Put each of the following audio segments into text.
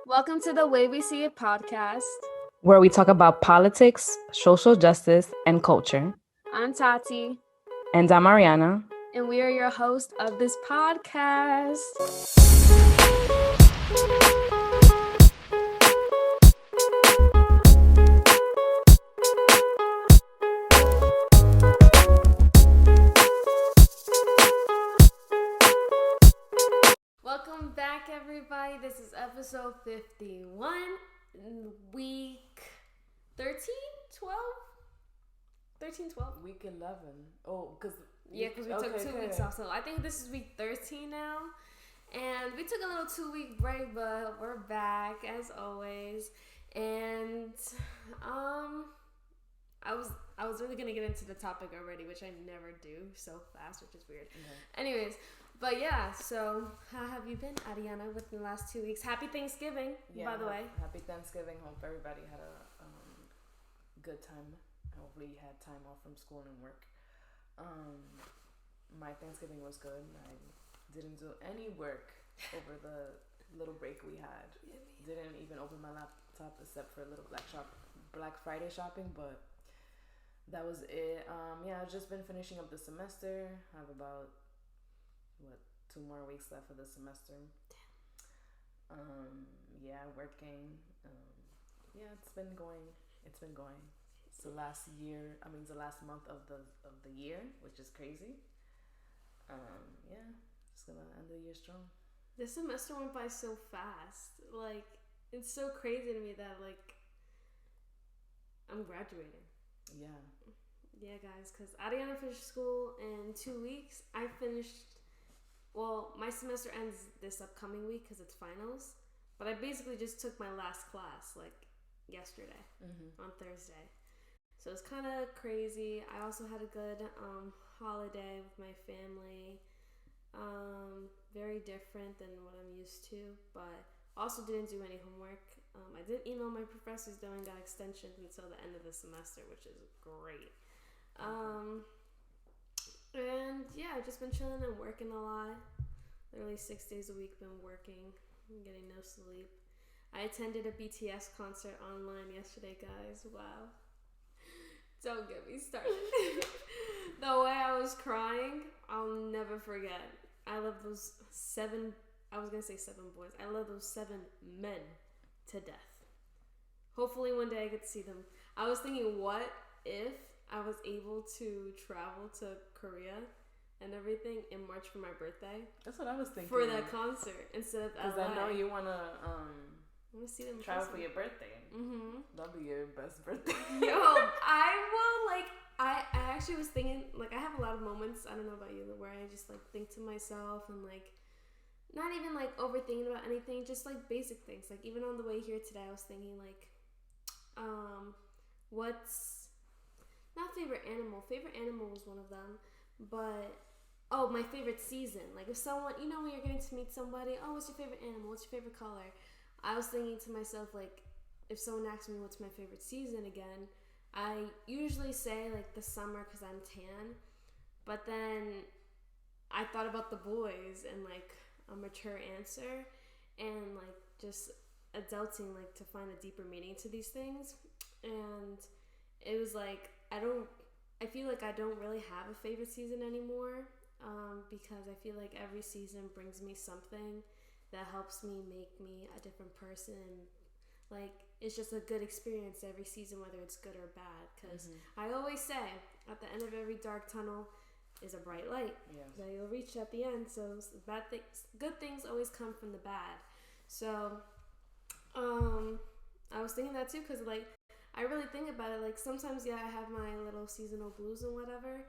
Welcome to the Way We See It podcast. where we talk about politics, social justice, and culture. I'm Tati, And I'm Ariana. and we are your host of this podcast. Welcome back, everybody. This is episode 51, week 13, 12? 13, 12? Week 11. Oh, because... Yeah, because we took 2 weeks off. So I think this is week 13 now. And we took a little 2-week break, but we're back as always. And I was really gonna get into the topic already, which I never do so fast, which is weird. Okay. Anyways, but yeah, so how have you been, Ariana, within the last 2 weeks? Happy Thanksgiving, by the way. Happy Thanksgiving. Hope everybody had a good time. Hopefully you had time off from school and work. My Thanksgiving was good. I didn't do any work over the little break we had. Didn't even open my laptop except for a little Black Friday shopping, but that was it. I've just been finishing up the semester. I have about 2 more weeks left of the semester. Working. It's been going. It's the last year. The last month of the year, which is crazy. Just gonna end the year strong. This semester went by so fast. Like, it's so crazy to me that, like, I'm graduating. Yeah, guys, because Ariana finished school in 2 weeks. I finished, my semester ends this upcoming week because it's finals. But I basically just took my last class, like, yesterday, on Thursday. So it's kind of crazy. I also had a good holiday with my family. Very different than what I'm used to, but also didn't do any homework. I did email my professors though and got extensions until the end of the semester, which is great. I've just been chilling and working a lot. Literally 6 days a week been working, getting no sleep. I attended a BTS concert online yesterday, guys. Wow. Don't get me started. The way I was crying, I'll never forget. I love those 7 boys. I love those 7 men to death. Hopefully one day I get to see them. I was thinking, what if I was able to travel to Korea and everything in March for my birthday? That's what I was thinking. For that concert instead of LA. Because I know you want to I want to see them travel for your birthday. That'll be your best birthday. Yo, I actually was thinking, like, I have a lot of moments, I don't know about you, where I just, like, think to myself and, like, not even, like, overthinking about anything, just, like, basic things. Like, even on the way here today, I was thinking, like, what's, not favorite animal. Favorite animal was one of them, but, my favorite season. Like, if someone, you know when you're getting to meet somebody, what's your favorite animal? What's your favorite color? I was thinking to myself, like, if someone asks me what's my favorite season again, I usually say, like, the summer because I'm tan. But then I thought about the boys and, like, a mature answer and, like, just adulting, like, to find a deeper meaning to these things. And it was, like, I feel like I don't really have a favorite season anymore because I feel like every season brings me something that helps me make me a different person. Like, it's just a good experience every season, whether it's good or bad. Because I always say, at the end of every dark tunnel is a bright light that you'll reach at the end. So good things always come from the bad. So, I was thinking that too, because, like, I really think about it. Like, sometimes, I have my little seasonal blues and whatever,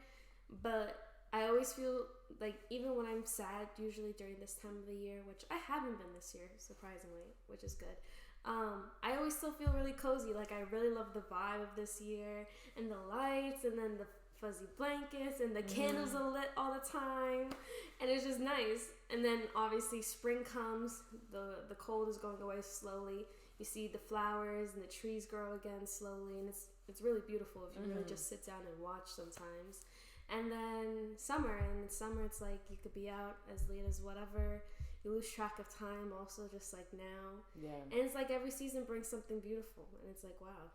but I always feel like, even when I'm sad, usually during this time of the year, which I haven't been this year, surprisingly, which is good. I always still feel really cozy. Like, I really love the vibe of this year and the lights and then the fuzzy blankets and the candles are lit all the time, and it's just nice. And then obviously spring comes, the cold is going away slowly. You see the flowers and the trees grow again slowly, and it's really beautiful if you really just sit down and watch sometimes. And then summer, it's like you could be out as late as whatever. you lose track of time also, just like now. Yeah. And it's like every season brings something beautiful, and it's like, wow.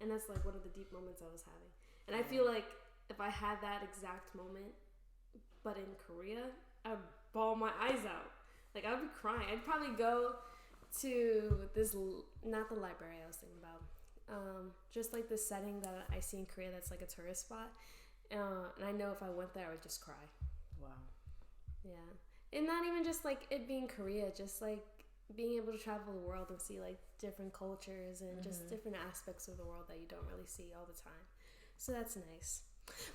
And that's like one of the deep moments I was having. And I feel like if I had that exact moment, but in Korea, I would bawl my eyes out. Like, I would be crying. I'd probably go to this, not the library I was thinking about, just like this setting that I see in Korea that's like a tourist spot. And I know if I went there, I would just cry. Wow. Yeah. And not even just like it being Korea, just like being able to travel the world and see like different cultures and just different aspects of the world that you don't really see all the time. So that's nice.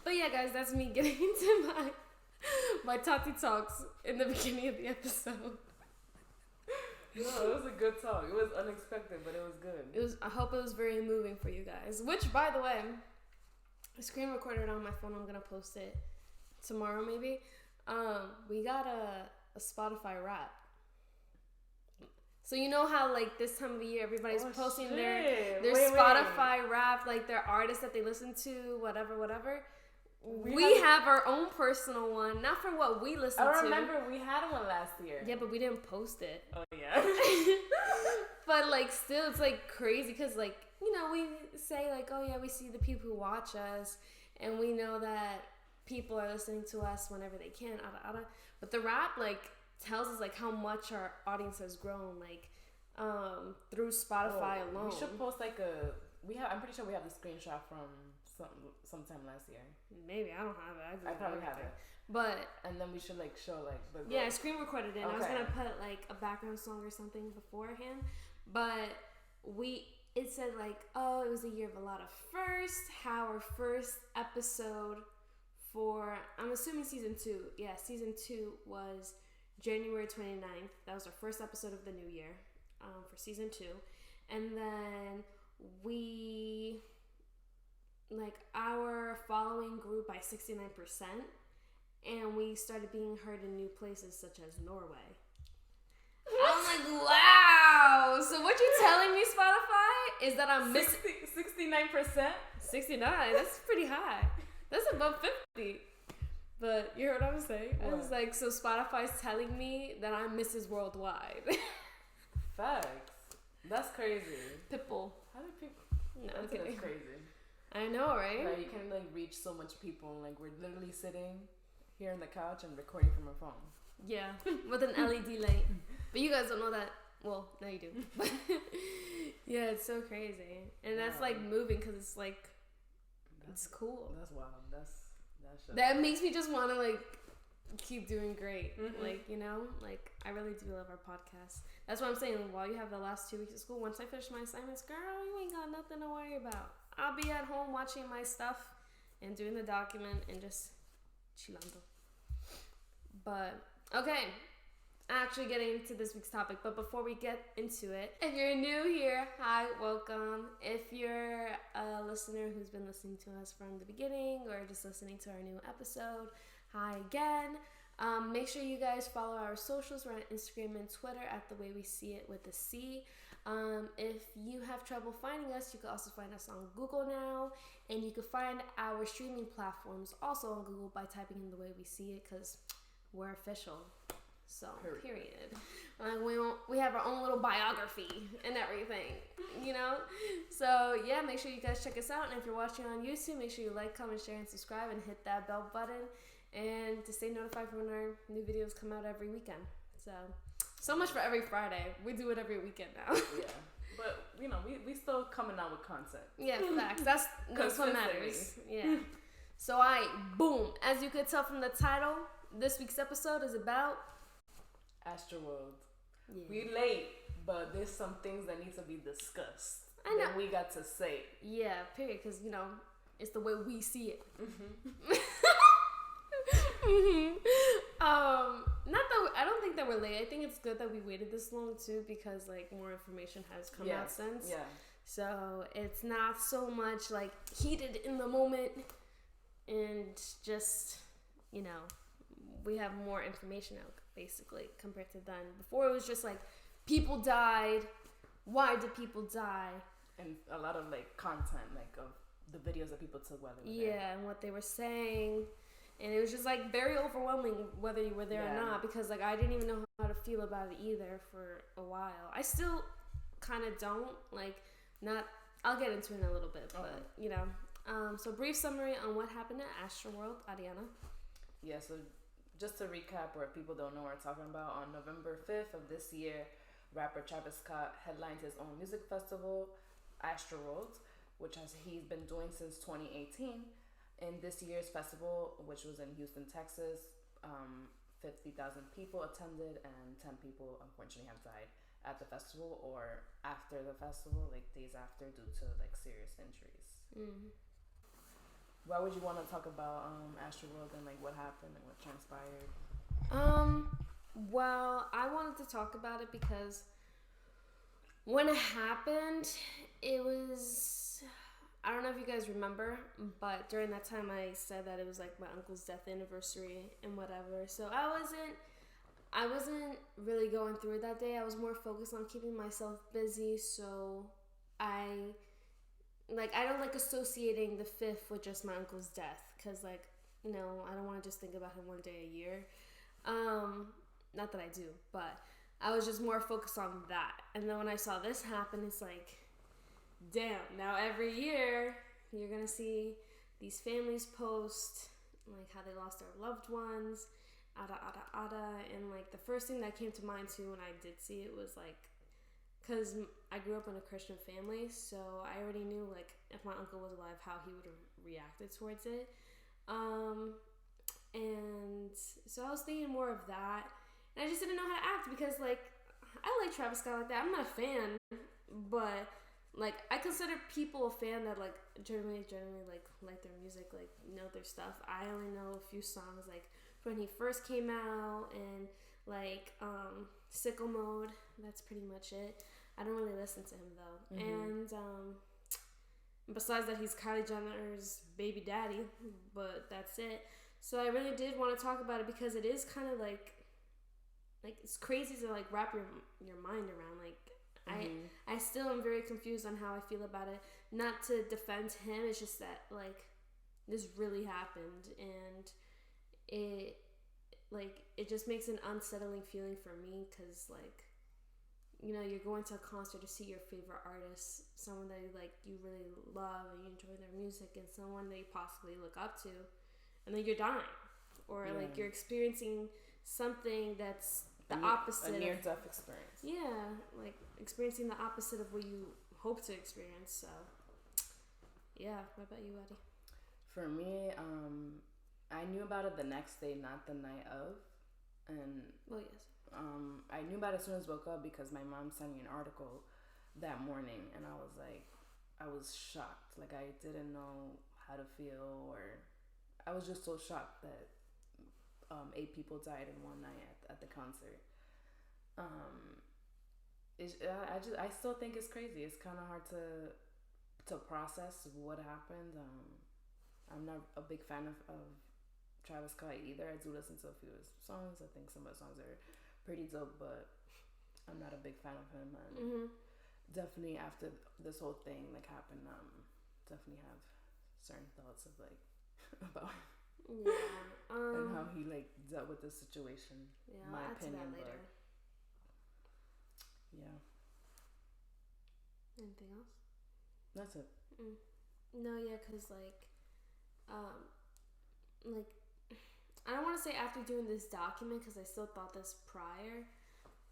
But yeah, guys, that's me getting into my Tati talks in the beginning of the episode. No, it was a good talk. It was unexpected, but it was good. I hope it was very moving for you guys. Which, by the way, I screen recorded on my phone. I'm gonna post it tomorrow, maybe. We got a Spotify Wrap. So you know how like this time of the year everybody's posting their Spotify Wrap, like their artists that they listen to, whatever. We have our own personal one, not for what we listen to. I remember we had one last year. Yeah, but we didn't post it. Oh yeah. But like still, it's like crazy because like, you know, we say like, oh yeah, we see the people who watch us, and we know that people are listening to us whenever they can. But the Wrap like tells us like how much our audience has grown, like through Spotify alone. We should post like I'm pretty sure we have the screenshot from sometime last year. Maybe I don't have it. I probably have it. But and then we should like show like the yeah, I screen recorded it. Okay. I was gonna put like a background song or something beforehand, but it said like, oh, it was a year of a lot of firsts. How our first episode for, I'm assuming season 2. Yeah, season 2 was January 29th. That was our first episode of the new year for season 2. And then our following grew by 69%. And we started being heard in new places such as Norway. I'm like, wow. So what you telling me, Spotify, is that I'm missing 69%? 69. That's pretty high. That's above 50. But you heard what I was saying? What? I was like, so Spotify's telling me that I'm Mrs. Worldwide. Facts. That's crazy. Pitbull. How do people? No, I'm kidding. That's crazy. I know, right? Like you can like reach so much people, and like we're literally sitting here on the couch and recording from our phone. Yeah, with an LED light. But you guys don't know that. Well, now you do. But yeah, it's so crazy, and that's like moving because it's like it's cool. That's wild. That makes me just want to like keep doing great. Like, you know, like I really do love our podcast. That's what I'm saying. While you have the last 2 weeks of school, once I finish my assignments, girl, you ain't got nothing to worry about. I'll be at home watching my stuff and doing the document and just chillando. But okay, actually getting into this week's topic. But before we get into it, if you're new here, hi, welcome. If you're a listener who's been listening to us from the beginning or just listening to our new episode, hi again. Make sure you guys follow our socials. We're on Instagram and Twitter at The Way We See It with a C. If you have trouble finding us, you can also find us on Google now, and you can find our streaming platforms also on Google by typing in The Way We See It, because we're official. So period. We have our own little biography and everything, you know. So yeah, make sure you guys check us out, and if you're watching on YouTube, make sure you like, comment, share, and subscribe, and hit that bell button, and to stay notified when our new videos come out every weekend. So much for every Friday. We do it every weekend now. Yeah, but you know, we still coming out with content. Yeah, facts. That's what matters. Yeah. So boom. As you could tell from the title, this week's episode is about Astroworld. Yeah. We late, but there's some things that need to be discussed. I know. That we got to say. Yeah, period. Because you know, it's the way we see it. Not that I don't think that we're late. I think it's good that we waited this long too, because like more information has come out since. Yeah. So it's not so much like heated in the moment, and just, you know, we have more information out basically compared to then. Before it was just like people died. Why did people die? And a lot of like content, like of the videos that people took while they were there. Yeah, and what they were saying. And it was just like very overwhelming whether you were there or not, because like I didn't even know how to feel about it either for a while. I still kind of don't like not. I'll get into it in a little bit, but you know. So brief summary on what happened at Astroworld, Ariana. Yeah. So just to recap, where people don't know what we're talking about, on November 5th of this year, rapper Travis Scott headlined his own music festival, Astroworld, which he's been doing since 2018. In this year's festival, which was in Houston, Texas, 50,000 people attended, and 10 people unfortunately have died at the festival or after the festival, like days after, due to like serious injuries. Mm-hmm. Why would you want to talk about Astroworld and like what happened and what transpired? Well, I wanted to talk about it because when it happened, it was, I don't know if you guys remember, but during that time I said that it was like my uncle's death anniversary and whatever. So I wasn't really going through it that day. I was more focused on keeping myself busy. So I don't like associating the 5th with just my uncle's death, because like, you know, I don't want to just think about him one day a year. Not that I do, but I was just more focused on that. And then when I saw this happen, it's like, damn, now every year you're gonna see these families post like how they lost their loved ones, and like the first thing that came to mind too when I did see it was like, because I grew up in a Christian family, so I already knew like if my uncle was alive how he would have reacted towards it, and so I was thinking more of that, and I just didn't know how to act, because like I like Travis Scott like that. I'm not a fan, but like I consider people a fan that like generally like their music, like know their stuff. I only know a few songs like when he first came out, and like Sickle Mode. That's pretty much it. I don't really listen to him though. Mm-hmm. And besides that, he's Kylie Jenner's baby daddy, but that's it. So I really did want to talk about it because it is kind of like it's crazy to like wrap your mind around. Like I still am very confused on how I feel about it. Not to defend him, it's just that like this really happened, and it just makes an unsettling feeling for me, because like, you know, you're going to a concert to see your favorite artist, someone that you really love and you enjoy their music, and someone that you possibly look up to, and then you're dying, or like you're experiencing something that's the opposite, a near-death experience. Yeah, like experiencing the opposite of what you hope to experience. So yeah, what about you, Eddie? For me, I knew about it the next day, not the night of, and well, yes, I knew about it as soon as I woke up because my mom sent me an article that morning, and I was shocked. Like I didn't know how to feel, or I was just so shocked that 8 people died in one night at the concert. I still think it's crazy. It's kind of hard to process what happened. I'm not a big fan of Travis Scott either. I do listen to a few of his songs. I think some of the songs are pretty dope, but I'm not a big fan of him. And definitely after this whole thing like happened, definitely have certain thoughts of like about him. Yeah, and how he like dealt with the situation. Yeah, my I'll opinion, add to that later. But yeah. Anything else? That's it. No, yeah, cause like I don't want to say after doing this document, because I still thought this prior,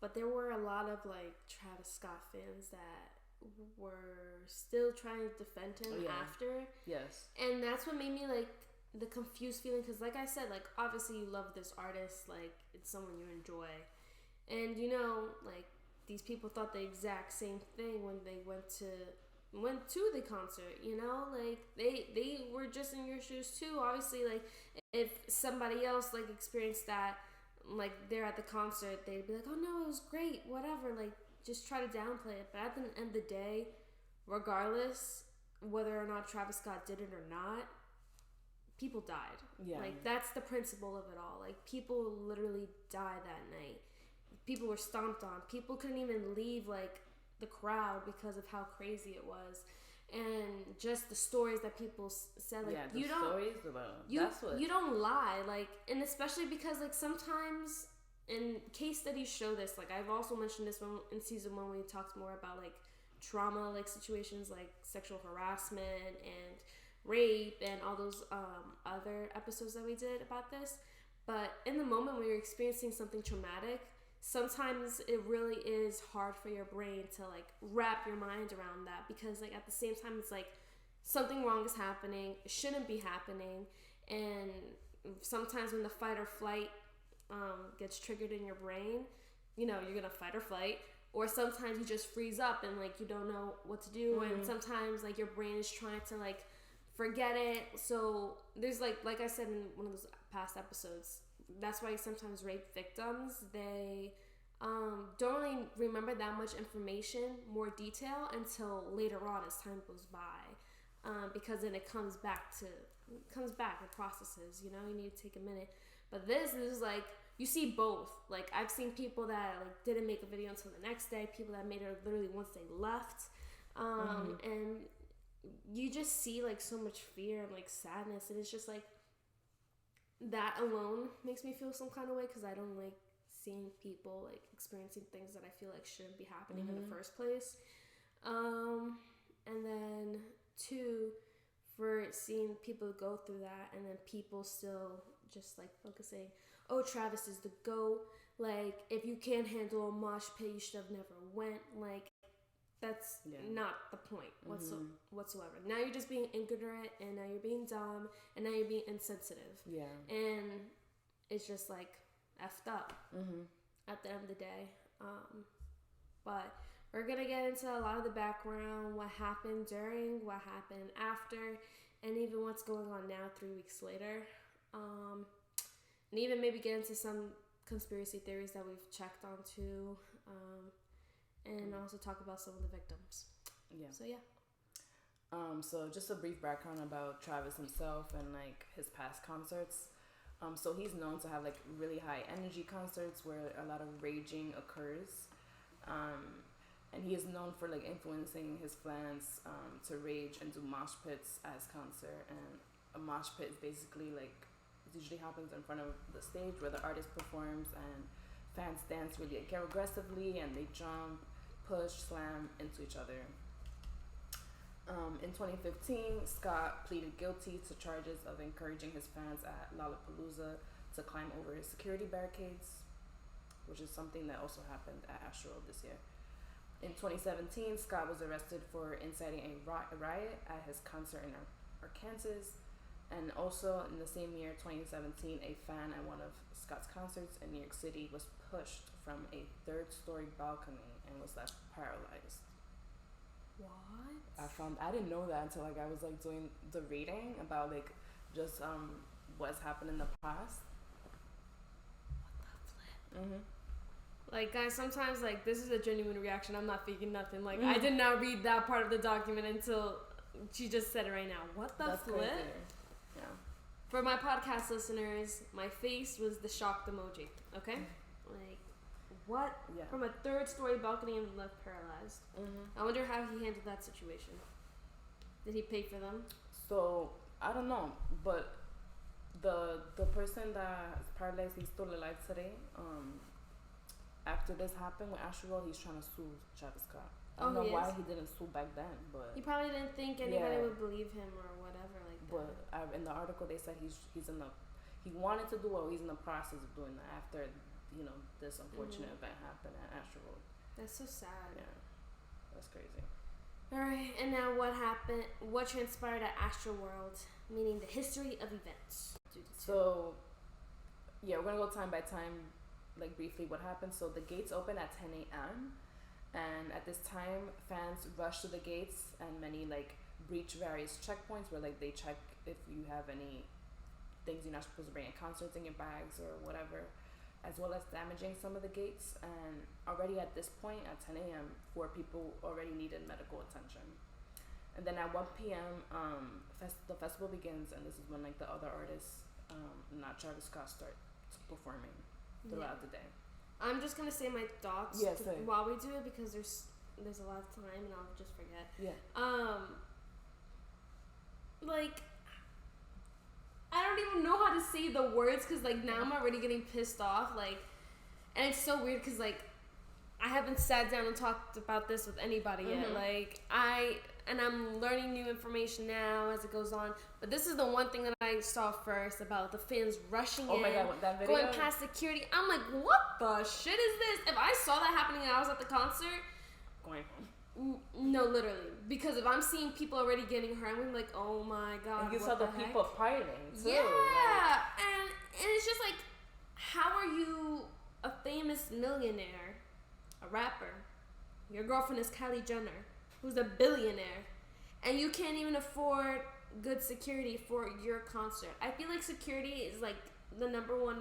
but there were a lot of like Travis Scott fans that were still trying to defend him after. Yes. And that's what made me like the confused feeling, because like I said, like obviously you love this artist, like it's someone you enjoy, and you know, like these people thought the exact same thing when they went to the concert, you know, like they were just in your shoes too. Obviously, like if somebody else like experienced that, like they're at the concert, they'd be like, oh no, it was great, whatever, like just try to downplay it. But at the end of the day, regardless whether or not Travis Scott did it or not, people died. Yeah. Like that's the principle of it all. Like people literally died that night. People were stomped on. People couldn't even leave like the crowd because of how crazy it was. and just the stories that people said, like, the you don't stories about you don't lie, like, and especially because, like, sometimes, and case studies show this, like, I've also mentioned this one in season 1 when we talked more about, like, trauma, like, situations like sexual harassment and rape and all those other episodes that we did about this. But in the moment when you're experiencing something traumatic, sometimes it really is hard for your brain to, like, wrap your mind around that, because, like, at the same time, it's like something wrong is happening, it shouldn't be happening, and sometimes when the fight or flight gets triggered in your brain, you know, you're gonna fight or flight, or sometimes you just freeze up and, like, you don't know what to do, and sometimes, like, your brain is trying to, like, forget it. So there's, like I said in one of those past episodes, that's why sometimes rape victims, they don't really remember that much information, more detail, until later on as time goes by, because then it comes back, it processes, you know, you need to take a minute. But this is, like, you see both. Like, I've seen people that, like, didn't make a video until the next day, people that made it literally once they left, and you just see, like, so much fear and, like, sadness, and it's just, like, that alone makes me feel some kind of way, because I don't like seeing people, like, experiencing things that I feel like shouldn't be happening in the first place. And then 2, for seeing people go through that, and then people still just, like, focusing, oh, Travis is the GOAT, like, if you can't handle a mosh pit, you should have never went. Like, that's not the point whatsoever. Now you're just being ignorant, and now you're being dumb, and now you're being insensitive. Yeah. And it's just, like, effed up at the end of the day. But we're going to get into a lot of the background, what happened during, what happened after, and even what's going on now 3 weeks later. And even maybe get into some conspiracy theories that we've checked onto. And also talk about some of the victims. Yeah. So, yeah. So just a brief background about Travis himself and, like, his past concerts. So he's known to have, like, really high energy concerts where a lot of raging occurs. And he is known for, like, influencing his fans to rage and do mosh pits as concert. And a mosh pit is basically, like, it usually happens in front of the stage where the artist performs, and fans dance really, like, aggressively, and they jump, push, slam into each other. In 2015, Scott pleaded guilty to charges of encouraging his fans at Lollapalooza to climb over his security barricades, which is something that also happened at Astroworld this year. In 2017, Scott was arrested for inciting a riot at his concert in Arkansas. And also in the same year, 2017, a fan at one of Scott's concerts in New York City was pushed from a 3rd-story balcony and was left paralyzed. What? I didn't know that until, like, I was, like, doing the reading about, like, just what's happened in the past. What the flip? Like, guys, sometimes, like, this is a genuine reaction. I'm not faking nothing. Like, I did not read that part of the document until she just said it right now. What the flip? Crazy. Yeah. For my podcast listeners, my face was the shocked emoji. Okay? Like, what? Yeah. From a 3rd-story balcony and left paralyzed. I wonder how he handled that situation. Did he pay for them? So, I don't know, but the person that is paralyzed, he's still alive today. After this happened with Astroworld, he's trying to sue Travis Scott. I don't know why he didn't sue back then, but he probably didn't think anybody would believe him or whatever like that. But in the article, they said he wanted to do it. Or he's in the process of doing that after, you know, this unfortunate event happened at Astroworld. That's so sad. Yeah, that's crazy. All right, and now what happened? What transpired at Astroworld? Meaning the history of events. So, yeah, we're gonna go time by time, like, briefly what happened. So the gates open at 10 a.m. and at this time, fans rush to the gates, and many, like, breach various checkpoints where, like, they check if you have any things you're not supposed to bring at concerts in your bags or whatever, as well as damaging some of the gates. And already at this point, at 10 a.m., 4 people already needed medical attention. And then at 1 p.m., the festival begins, and this is when, like, the other artists, not Travis Scott, start performing throughout the day. I'm just gonna say my thoughts while we do it, because there's a lot of time and I'll just forget. Yeah. like, I don't even know how to say the words because, like, now I'm already getting pissed off. Like, and it's so weird because, like, I haven't sat down and talked about this with anybody yet. Like, I'm learning new information now as it goes on. But this is the one thing that I saw first about the fans rushing in. Oh my God, that video? Going past security. I'm like, what the shit is this? If I saw that happening and I was at the concert. Going home. No, literally. Because if I'm seeing people already getting hurt, I'm like, oh my God. And you saw the people piling too. Yeah. Like, and it's just like, how are you a famous millionaire, a rapper? Your girlfriend is Kylie Jenner, who's a billionaire, and you can't even afford good security for your concert. I feel like security is like the number one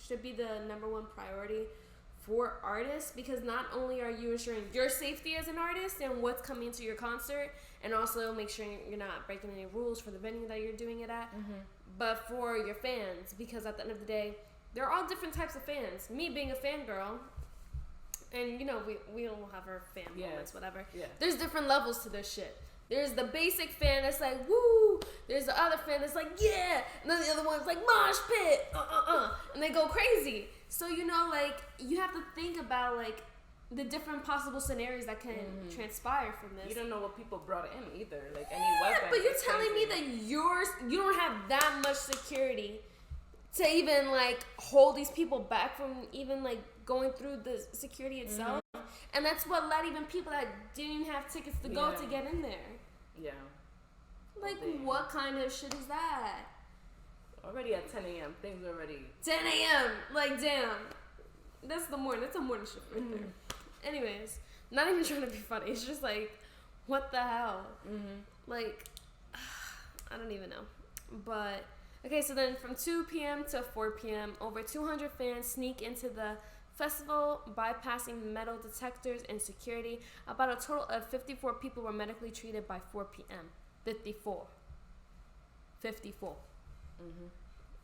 should be the number one priority for artists, because not only are you ensuring your safety as an artist and what's coming to your concert, and also make sure you're not breaking any rules for the venue that you're doing it at, but for your fans, because at the end of the day, there are all different types of fans. Me being a fangirl, and you know, we all have our fan moments, whatever. Yeah. There's different levels to this shit. There's the basic fan that's like, woo! There's the other fan that's like, yeah! And then the other one's like, mosh pit! And they go crazy. So, you know, like, you have to think about, like, the different possible scenarios that can transpire from this. You don't know what people brought in either. Like, any weapons. But you're telling me that you don't have that much security to even, like, hold these people back from even, like, going through the security itself. And that's what led even people that didn't have tickets to go to get in there. Yeah. Like, what kind of shit is that? Already at 10 a.m. Things already... 10 a.m. Like, damn. That's the morning. That's a morning shift right there. Anyways, not even trying to be funny. It's just like, what the hell? Like, I don't even know. But, okay, so then from 2 p.m. to 4 p.m., over 200 fans sneak into the festival, bypassing metal detectors and security. About a total of 54 people were medically treated by 4 p.m. 54.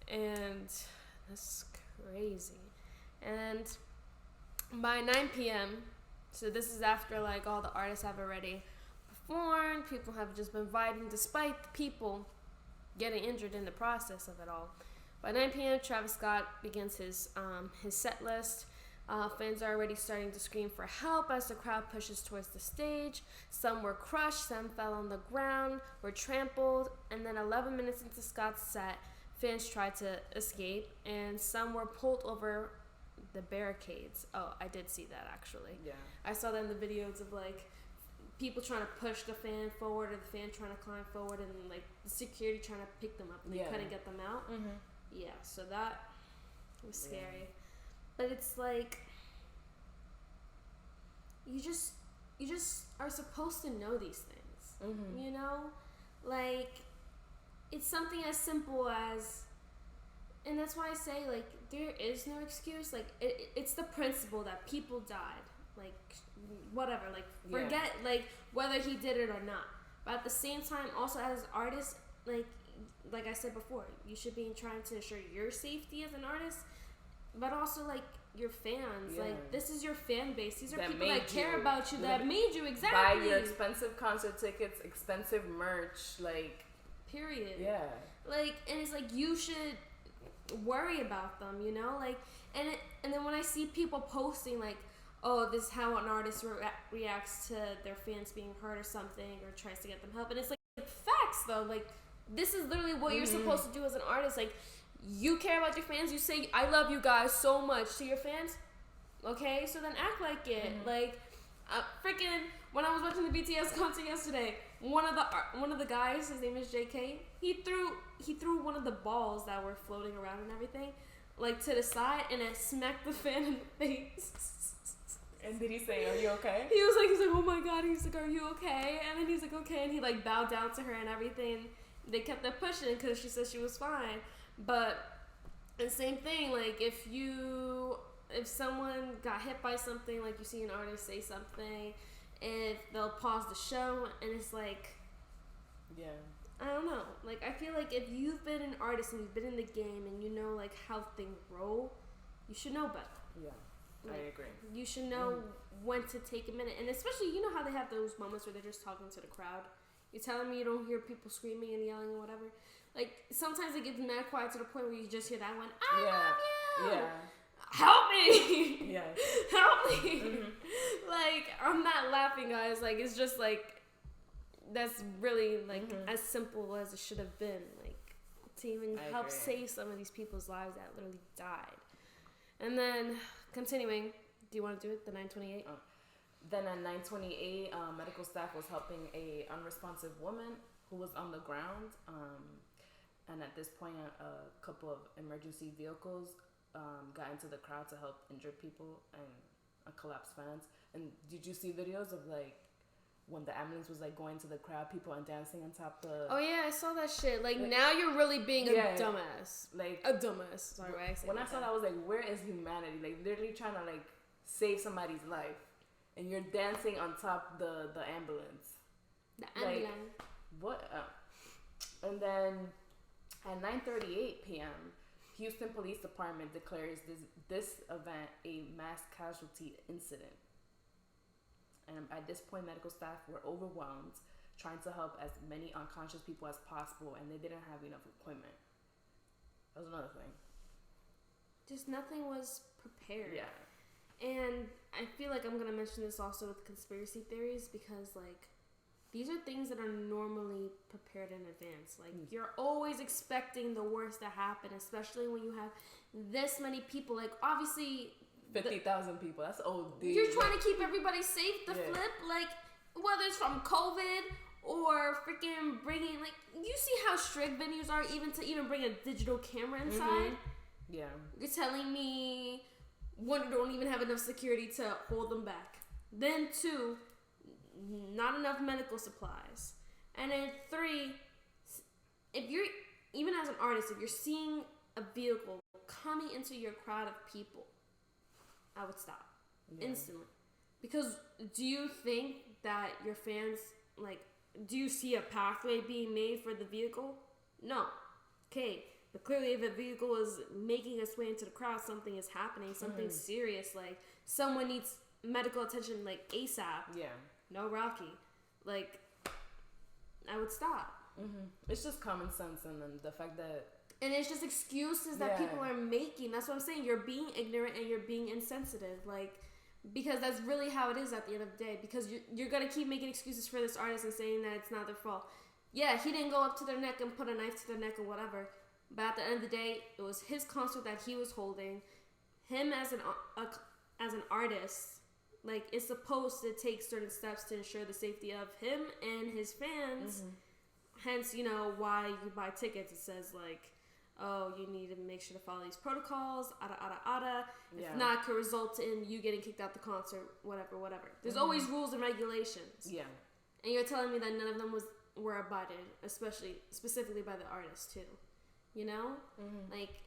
And that's crazy. And by 9 p.m., so this is after, like, all the artists have already performed, people have just been vibing despite the people getting injured in the process of it all. By 9 p.m., Travis Scott begins his set list. Fans are already starting to scream for help as the crowd pushes towards the stage. Some were crushed, some fell on the ground, were trampled, and then 11 minutes into Scott's set, fans tried to escape, and some were pulled over the barricades. Oh, I did see that, actually. Yeah. I saw that in the videos of, like, people trying to push the fan forward, or the fan trying to climb forward, and, like, the security trying to pick them up, and they couldn't get them out. Yeah, so that was scary. But it's like, you just are supposed to know these things, you know? Like, it's something as simple as, and that's why I say, like, there is no excuse. Like, it's the principle that people died. Like, whatever. Like, forget, like, whether he did it or not. But at the same time, also as artists, like I said before, you should be trying to ensure your safety as an artist, but also, like, your fans. Like, this is your fan base. These are people that care about you, that made you, exactly. Buy your expensive concert tickets, expensive merch, like... Period. Yeah. Like, and it's like, you should worry about them, you know? Like, and then when I see people posting, like, oh, this is how an artist reacts to their fans being hurt or something, or tries to get them help, and it's like, facts, though. Like, this is literally what you're supposed to do as an artist. Like, you care about your fans. You say, I love you guys so much to your fans. Okay? So then act like it. Like, freaking, when I was watching the BTS concert yesterday, one of the guys, his name is JK, he threw one of the balls that were floating around and everything, like, to the side, and it smacked the fan in the face. And did he say, are you okay? He's like, oh my God. He's like, are you okay? And then he's like, okay. And he, like, bowed down to her and everything. They kept her pushing because she said she was fine. But the same thing, like, if someone got hit by something, like, you see an artist say something, and they'll pause the show, and it's like, I don't know. Like, I feel like if you've been an artist and you've been in the game and you know, like, how things roll, you should know better. Yeah, like, I agree. You should know when to take a minute. And especially, you know how they have those moments where they're just talking to the crowd? You're telling me you don't hear people screaming and yelling and whatever. Like, sometimes it gets mad quiet to the point where you just hear that one, I love you! Yeah. Help me! Yeah. Help me! Like, I'm not laughing, guys. Like, it's just, like, that's really, like, as simple as it should have been. Like, to even help save some of these people's lives that literally died. And then, continuing, do you want to do it, the 928? Then at 928, medical staff was helping a unresponsive woman who was on the ground. And at this point, a couple of emergency vehicles got into the crowd to help injured people and collapsed fans. And did you see videos of, like, when the ambulance was, like, going to the crowd, people and dancing on top the... Oh, yeah, I saw that shit. Like now you're really being a dumbass. Like... A dumbass. Sorry, when I saw that, I was like, where is humanity? Like, literally trying to, like, save somebody's life. And you're dancing on top the ambulance. The ambulance. Like, what? And then at 9:38 p.m., Houston Police Department declares this event a mass casualty incident. And at this point, medical staff were overwhelmed, trying to help as many unconscious people as possible, and they didn't have enough equipment. That was another thing. Just nothing was prepared. Yeah. And I feel like I'm going to mention this also with conspiracy theories because, like, these are things that are normally prepared in advance. Like, you're always expecting the worst to happen, especially when you have this many people. Like, obviously... 50,000 people. That's OD. You're trying to keep everybody safe. The flip, like, whether it's from COVID or freaking bringing, like, you see how strict venues are even to even bring a digital camera inside? Yeah. You're telling me... One, don't even have enough security to hold them back. Then two, not enough medical supplies. And then three, if you're, even as an artist, if you're seeing a vehicle coming into your crowd of people, I would stop instantly. Because do you think that your fans, like, do you see a pathway being made for the vehicle? No. Okay. But clearly, if a vehicle is making its way into the crowd, something is happening, something serious. Like, someone needs medical attention, like, ASAP. Yeah. No Rocky. Like, I would stop. It's just common sense, and then the fact that... And it's just excuses that people are making. That's what I'm saying. You're being ignorant and you're being insensitive. Like, because that's really how it is at the end of the day. Because you're going to keep making excuses for this artist and saying that it's not their fault. Yeah, he didn't go up to their neck and put a knife to their neck or whatever. But at the end of the day, it was his concert that he was holding. Him as an artist, like, is supposed to take certain steps to ensure the safety of him and his fans. Hence, you know, why you buy tickets. It says, like, oh, you need to make sure to follow these protocols, If not, it could result in you getting kicked out the concert, whatever. There's always rules and regulations. Yeah. And you're telling me that none of them were abided, specifically by the artist, too. You know? Like,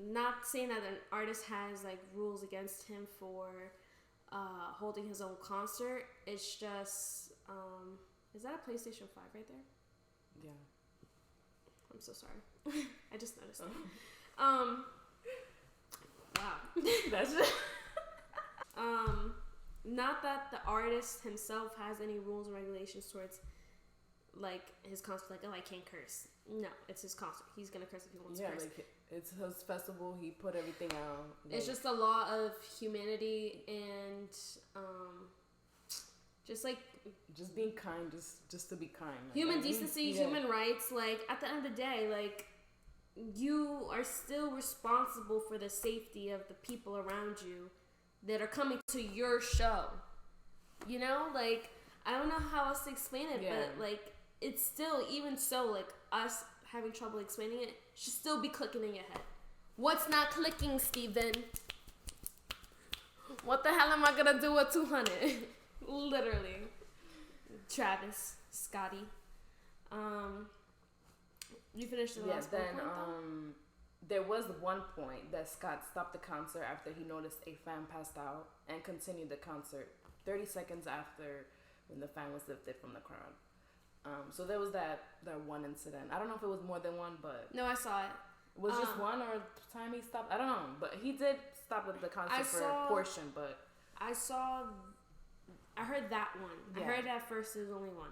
not saying that an artist has, like, rules against him for holding his own concert. It's just, is that a PlayStation 5 right there? Yeah. I'm so sorry. I just noticed. Wow. That's it. Not that the artist himself has any rules and regulations towards, like, his concert. Like, oh, I can't curse. No, it's his concert. He's gonna curse if he wants to curse. Like, it's his festival. He put everything out. Like, it's just a law of humanity and just being kind, just to be kind. Like, human decency, human rights. Like, at the end of the day, like, you are still responsible for the safety of the people around you that are coming to your show. You know, like, I don't know how else to explain it, but, like, it's still, even so, like, us having trouble explaining it should still be clicking in your head. What's not clicking, Steven? What the hell am I gonna do with 200? Literally. Travis, Scotty. You finished the last point? There was one point that Scott stopped the concert after he noticed a fan passed out and continued the concert 30 seconds after when the fan was lifted from the crowd. So there was that one incident. I don't know if it was more than one, but... No, I saw it. Was just one or time he stopped? I don't know. But he did stop the concert for a portion, but... I heard that one. Yeah. I heard at first there was only one.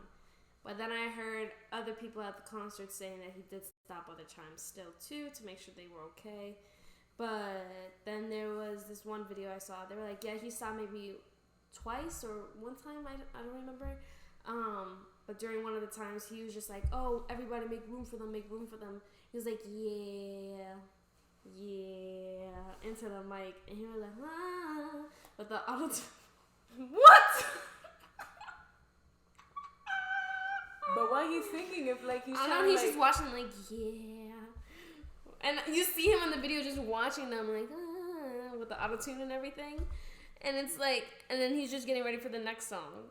But then I heard other people at the concert saying that he did stop other times still too to make sure they were okay. But then there was this one video I saw. They were like, yeah, he stopped maybe twice or one time. I don't remember. But during one of the times, he was just like, oh, everybody make room for them, make room for them. He was like, yeah, into the mic. And he was like, ah. But the auto what? But why he's singing if like he's I trying know, he's like... just watching like, yeah. And you see him in the video just watching them like, ah, with the auto-tune and everything. And it's like, and then he's just getting ready for the next song.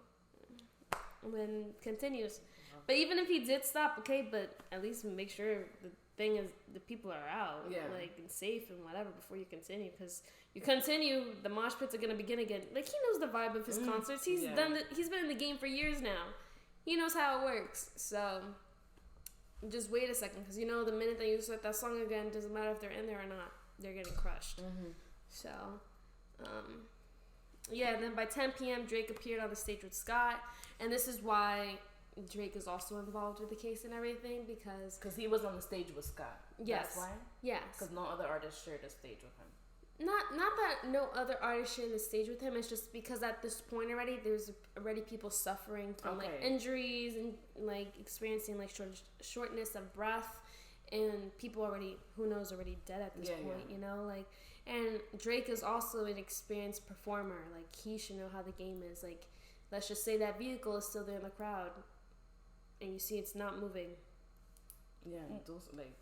And then continues. But even if he did stop, okay, but at least make sure the thing is the people are out, like, and safe and whatever before you continue. Because you continue, the mosh pits are gonna begin again. Like, he knows the vibe of his concerts. He's he's been in the game for years now. He knows how it works. So just wait a second, because you know the minute that you start that song again, doesn't matter if they're in there or not, they're getting crushed. So, yeah. Then by 10 p.m., Drake appeared on the stage with Scott, and this is why Drake is also involved with the case and everything, because he was on the stage with Scott. Yes. That's why. Yes. Because no other artist shared a stage with him. Not that no other artist shared the stage with him. It's just because at this point already, there's already people suffering from like injuries and like experiencing like shortness of breath, and people already, who knows, already dead at this point. You know, like, and Drake is also an experienced performer. Like, he should know how the game is. Like, let's just say that vehicle is still there in the crowd, and you see it's not moving. Yeah, those like.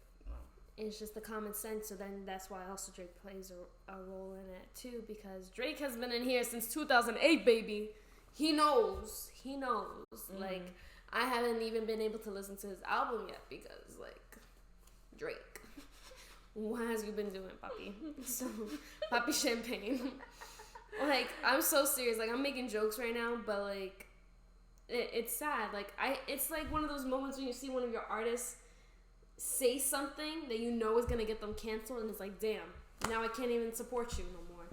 It's just the common sense, so then that's why also Drake plays a role in it too, because Drake has been in here since 2008, baby. He knows. Like, I haven't even been able to listen to his album yet because, like, Drake, what has you been doing, papi? So, papi champagne. Like, I'm so serious. Like, I'm making jokes right now, but like, it's sad. Like, it's like one of those moments when you see one of your artists say something that you know is gonna get them canceled, and it's like, damn, now I can't even support you no more.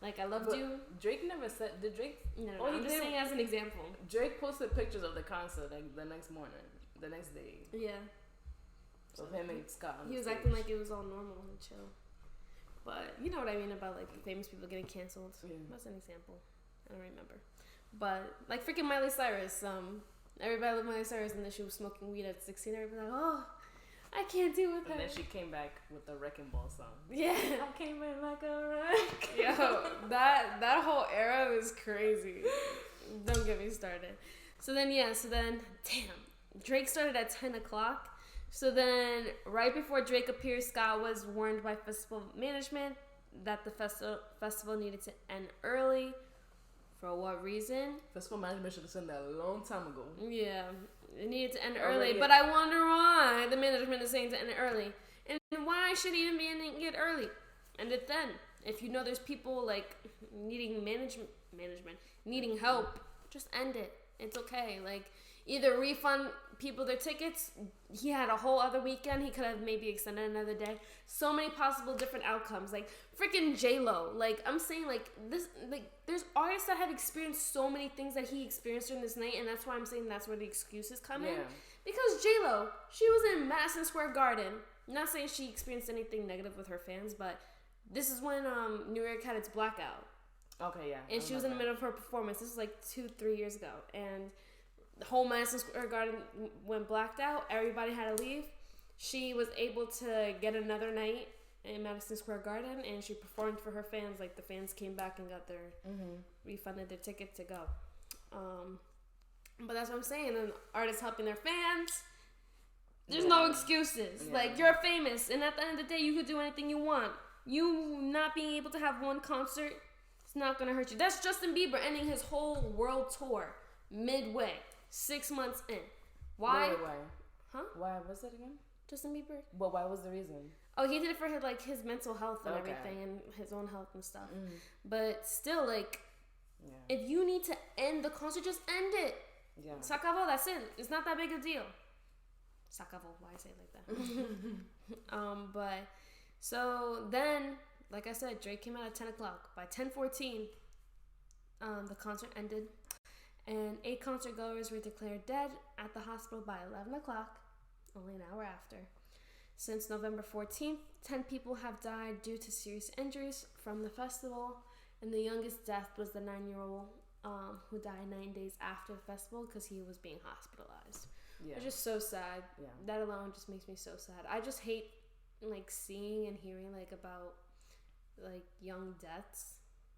Like, I loved you. Drake never said. Did Drake? No. I'm just saying as an example. Drake posted pictures of the concert like the next morning, the next day. Yeah. So him and Scott. He was acting like it was all normal and chill. But you know what I mean about like famous people getting canceled. Yeah. That's an example. I don't remember. But like freaking Miley Cyrus. Everybody loved Miley Cyrus, and then she was smoking weed at 16. Everybody like, oh, I can't deal with her. And then she came back with the Wrecking Ball song. Yeah. I came in like a wreck. Yo, that whole era was crazy. Don't get me started. So then, damn, Drake started at 10 o'clock. So then, right before Drake appeared, Scott was warned by festival management that the festival needed to end early. For what reason? Festival management should have said that a long time ago. Yeah. It needed to end early, but I wonder why the management is saying to end it early. And why should it even be ending it early? End it then. If you know there's people like needing management, needing help, just end it. It's okay. Like, either refund people their tickets. He had a whole other weekend. He could have maybe extended another day. So many possible different outcomes. Like, freaking J-Lo. Like, I'm saying, like, this, like, there's artists that have experienced so many things that he experienced during this night, and that's why I'm saying that's where the excuses come in. Because J-Lo, she was in Madison Square Garden. I'm not saying she experienced anything negative with her fans, but this is when New York had its blackout. Okay, yeah. And she was in the middle of her performance. This was like 2-3 years ago. And the whole Madison Square Garden went blacked out. Everybody had to leave. She was able to get another night in Madison Square Garden, and she performed for her fans. Like, the fans came back and got their refunded their ticket to go. But that's what I'm saying. And artists helping their fans. There's no excuses. Yeah. Like, you're famous, and at the end of the day, you could do anything you want. You not being able to have one concert, it's not gonna hurt you. That's Justin Bieber ending his whole world tour midway, 6 months in. Why? Why? Huh? Why was it again? Justin Bieber. But why was the reason? Oh, he did it for his mental health and everything, and his own health and stuff. But still, like, if you need to end the concert, just end it. Yeah. S'acabó, that's it. It's not that big a deal. S'acabó, why I say it like that? But so then, like I said, Drake came out at 10 o'clock. By 10:14, the concert ended, And 8 concert goers were declared dead at the hospital by 11 o'clock, only an hour after. Since November 14th, 10 people have died due to serious injuries from the festival, and the youngest death was the 9-year-old who died 9 days after the festival because he was being hospitalized. Yeah. It's just so sad. Yeah. That alone just makes me so sad. I just hate like seeing and hearing like about like young deaths.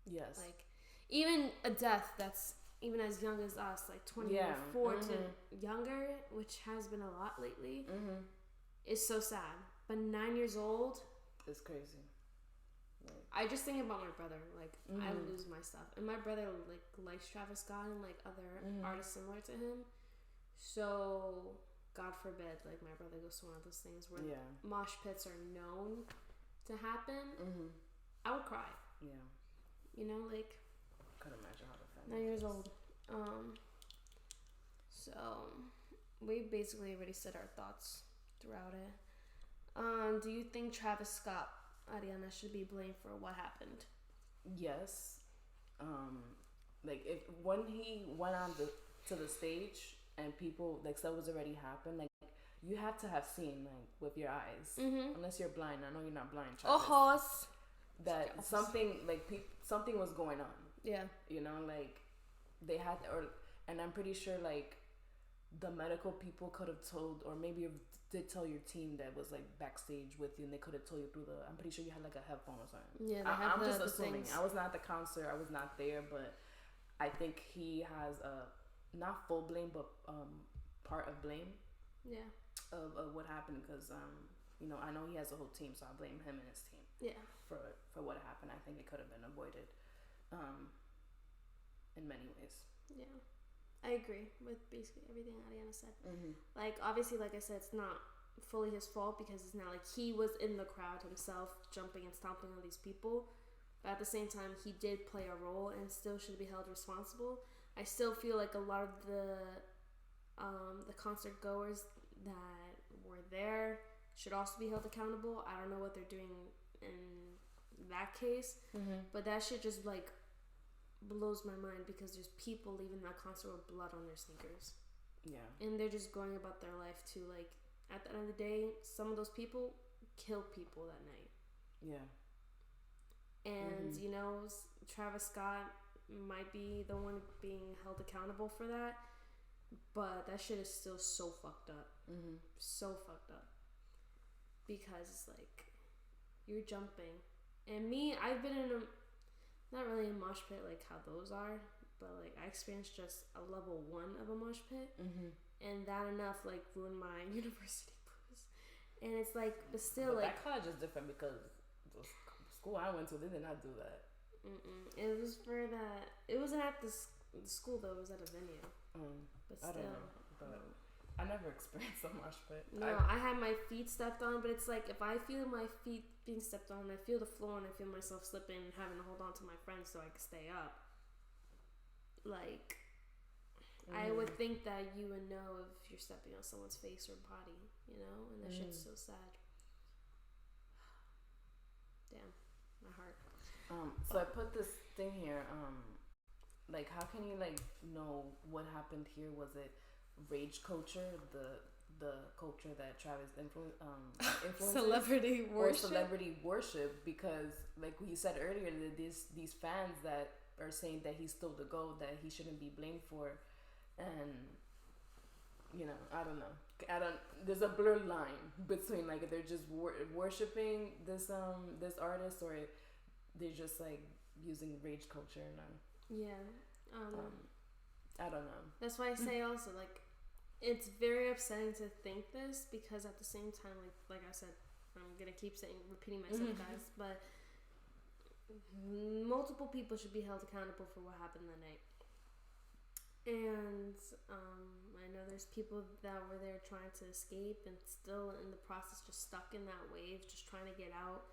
Yes. Like even a death that's even as young as us, like 24 to younger, which has been a lot lately, is so sad. But 9 years old, it's crazy. Like, I just think about my brother. Like I lose my stuff, and my brother like likes Travis Scott and like other artists similar to him. So God forbid, like my brother goes to one of those things where mosh pits are known to happen. I would cry. Yeah. You know, like. Couldn't imagine how to find 9 years old. So we basically already said our thoughts throughout it. Do you think Travis Scott, Ariana, should be blamed for what happened? Yes. Like if when he went on to the stage and people like stuff was already happened, like you have to have seen like with your eyes, unless you're blind. I know you're not blind, Travis. That something like something was going on. Yeah. You know, like they had, and I'm pretty sure like the medical people could have told, or maybe did tell your team that was like backstage with you, and they could have told you through I'm pretty sure you had like a headphone or something. Yeah, I'm just assuming. I was not at the concert. I was not there, but I think he has not full blame, but part of blame. Yeah. Of what happened, because you know, I know he has a whole team, so I blame him and his team. Yeah. For what happened. I think it could have been avoided. In many ways. Yeah, I agree with basically everything Ariana said. Like obviously, like I said, it's not fully his fault because it's not like he was in the crowd himself jumping and stomping on these people, but at the same time he did play a role and still should be held responsible. I still feel like a lot of the concert goers that were there should also be held accountable. I don't know what they're doing in that case, but that shit just like blows my mind because there's people leaving that concert with blood on their sneakers. Yeah. And they're just going about their life too. Like at the end of the day, some of those people killed people that night. Yeah. And you know, Travis Scott might be the one being held accountable for that, but that shit is still so fucked up. So fucked up. Because it's like you're jumping. And me, I've been in not really a mosh pit like how those are, but like I experienced just a level 1 of a mosh pit, and that enough like ruined my university blues. And it's like, but still, but like that college is different because the school I went to, they did not do that. It was for that. It wasn't at the school though. It was at a venue. But still, I don't know. But I never experienced a mosh pit. No, I had my feet stepped on, but it's like if I feel my feet being stepped on, I feel the floor, and I feel myself slipping and having to hold on to my friends so I can stay up. Like, I would think that you would know if you're stepping on someone's face or body, you know? And that shit's so sad. Damn, my heart. So I put this thing here. Like, how can you like know what happened here? Was it rage culture, the culture that Travis influences, celebrity worship, or celebrity worship? Because like we said earlier, that these fans that are saying that he's still the GOAT, that he shouldn't be blamed for, and you know, I don't know. There's a blurred line between like if they're just worshiping this artist, or they're just like using rage culture. Yeah. I don't know. That's why I say also like it's very upsetting to think this, because at the same time, like I said, I'm gonna keep repeating myself, guys, but multiple people should be held accountable for what happened that night. And I know there's people that were there trying to escape and still in the process just stuck in that wave, just trying to get out.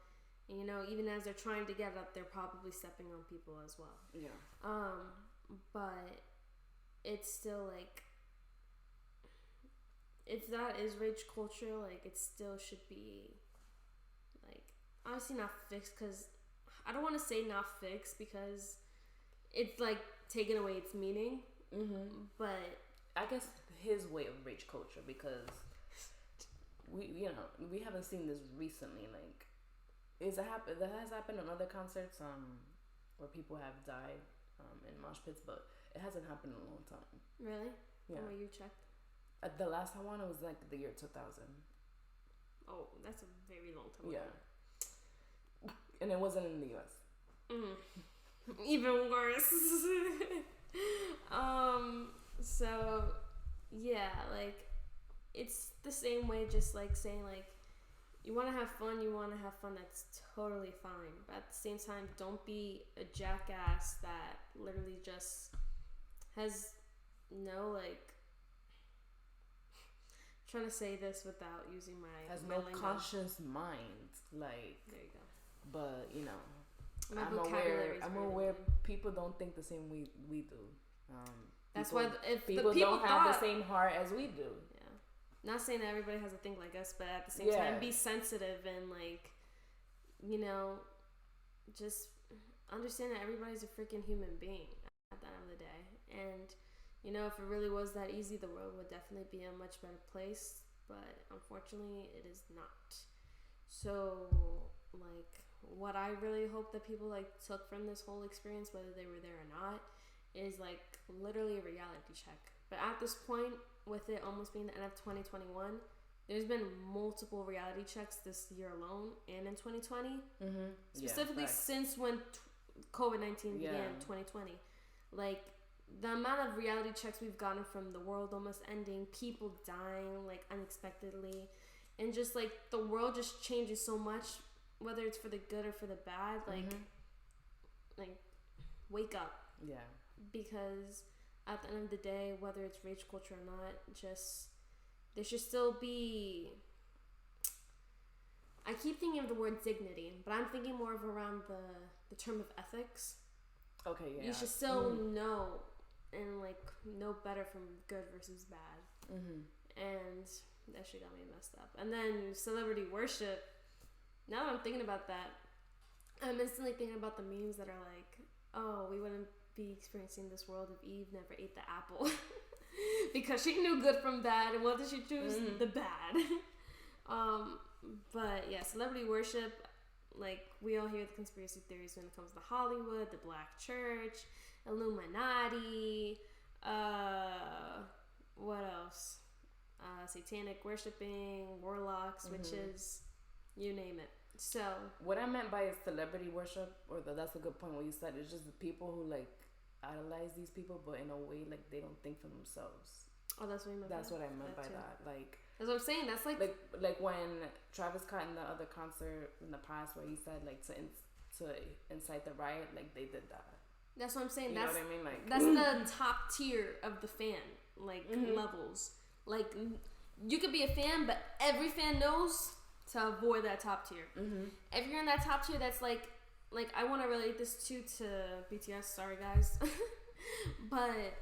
And you know, even as they're trying to get up, they're probably stepping on people as well. Yeah. But it's still like, if that is rage culture, like it still should be like obviously not fixed, because I don't want to say not fixed because it's like taking away its meaning. But I guess his way of rage culture, because we haven't seen this recently. Like, that has happened on other concerts where people have died in mosh pits, but it hasn't happened in a long time. Really? Yeah. Where you checked? The last time one, it was like the year 2000. Oh, that's a very long time Yeah. ago. And it wasn't in the US. Even worse. So yeah, like, it's the same way, just like saying, like, you want to have fun, that's totally fine, but at the same time, don't be a jackass that literally just has no, like, I'm trying to say this without using my has my no lingo. conscious mind, like. There you go. But My I'm vocabulary is aware people don't think the same way we do. That's people, why if people the people don't have the same heart as we do. Yeah, not saying that everybody has to think like us, but at the same time, be sensitive and, like, just understand that everybody's a freaking human being at the end of the day. And if it really was that easy, the world would definitely be a much better place. But unfortunately, it is not. So, like, what I really hope that people, like, took from this whole experience, whether they were there or not, is, like, literally a reality check. But at this point, with it almost being the end of 2021, there's been multiple reality checks this year alone and in 2020. Specifically since when COVID-19 began, 2020. Like, the amount of reality checks we've gotten from the world almost ending, people dying, like, unexpectedly, and just, like, the world just changes so much, whether it's for the good or for the bad. Like, wake up. Yeah. Because at the end of the day, whether it's rage culture or not, just, there should still be, I keep thinking of the word dignity, but I'm thinking more of around the term of ethics. Okay, yeah. You should still know and, like, know better from good versus bad. And that shit got me messed up. And then celebrity worship, now that I'm thinking about that, I'm instantly thinking about the memes that are like, oh, we wouldn't be experiencing this world if Eve never ate the apple. Because she knew good from bad, and what did she choose? The bad. But yeah, celebrity worship, like, we all hear the conspiracy theories when it comes to Hollywood, the Black Church, Illuminati, what else? Satanic worshiping, warlocks, witches, you name it. So what I meant by celebrity worship, that's a good point what you said, it's just the people who, like, idolize these people, but in a way, like, they don't think for themselves. Oh, that's what you meant. That's what I meant by that. Like, that's what I'm saying. That's like when Travis Scott in the other concert in the past, where he said, like, to incite the riot, like, they did that. That's what I'm saying. You know what I mean? Like, that's the top tier of the fan, like, levels. Like, you could be a fan, but every fan knows to avoid that top tier. If you're in that top tier, that's like I want to relate this to BTS. Sorry, guys, but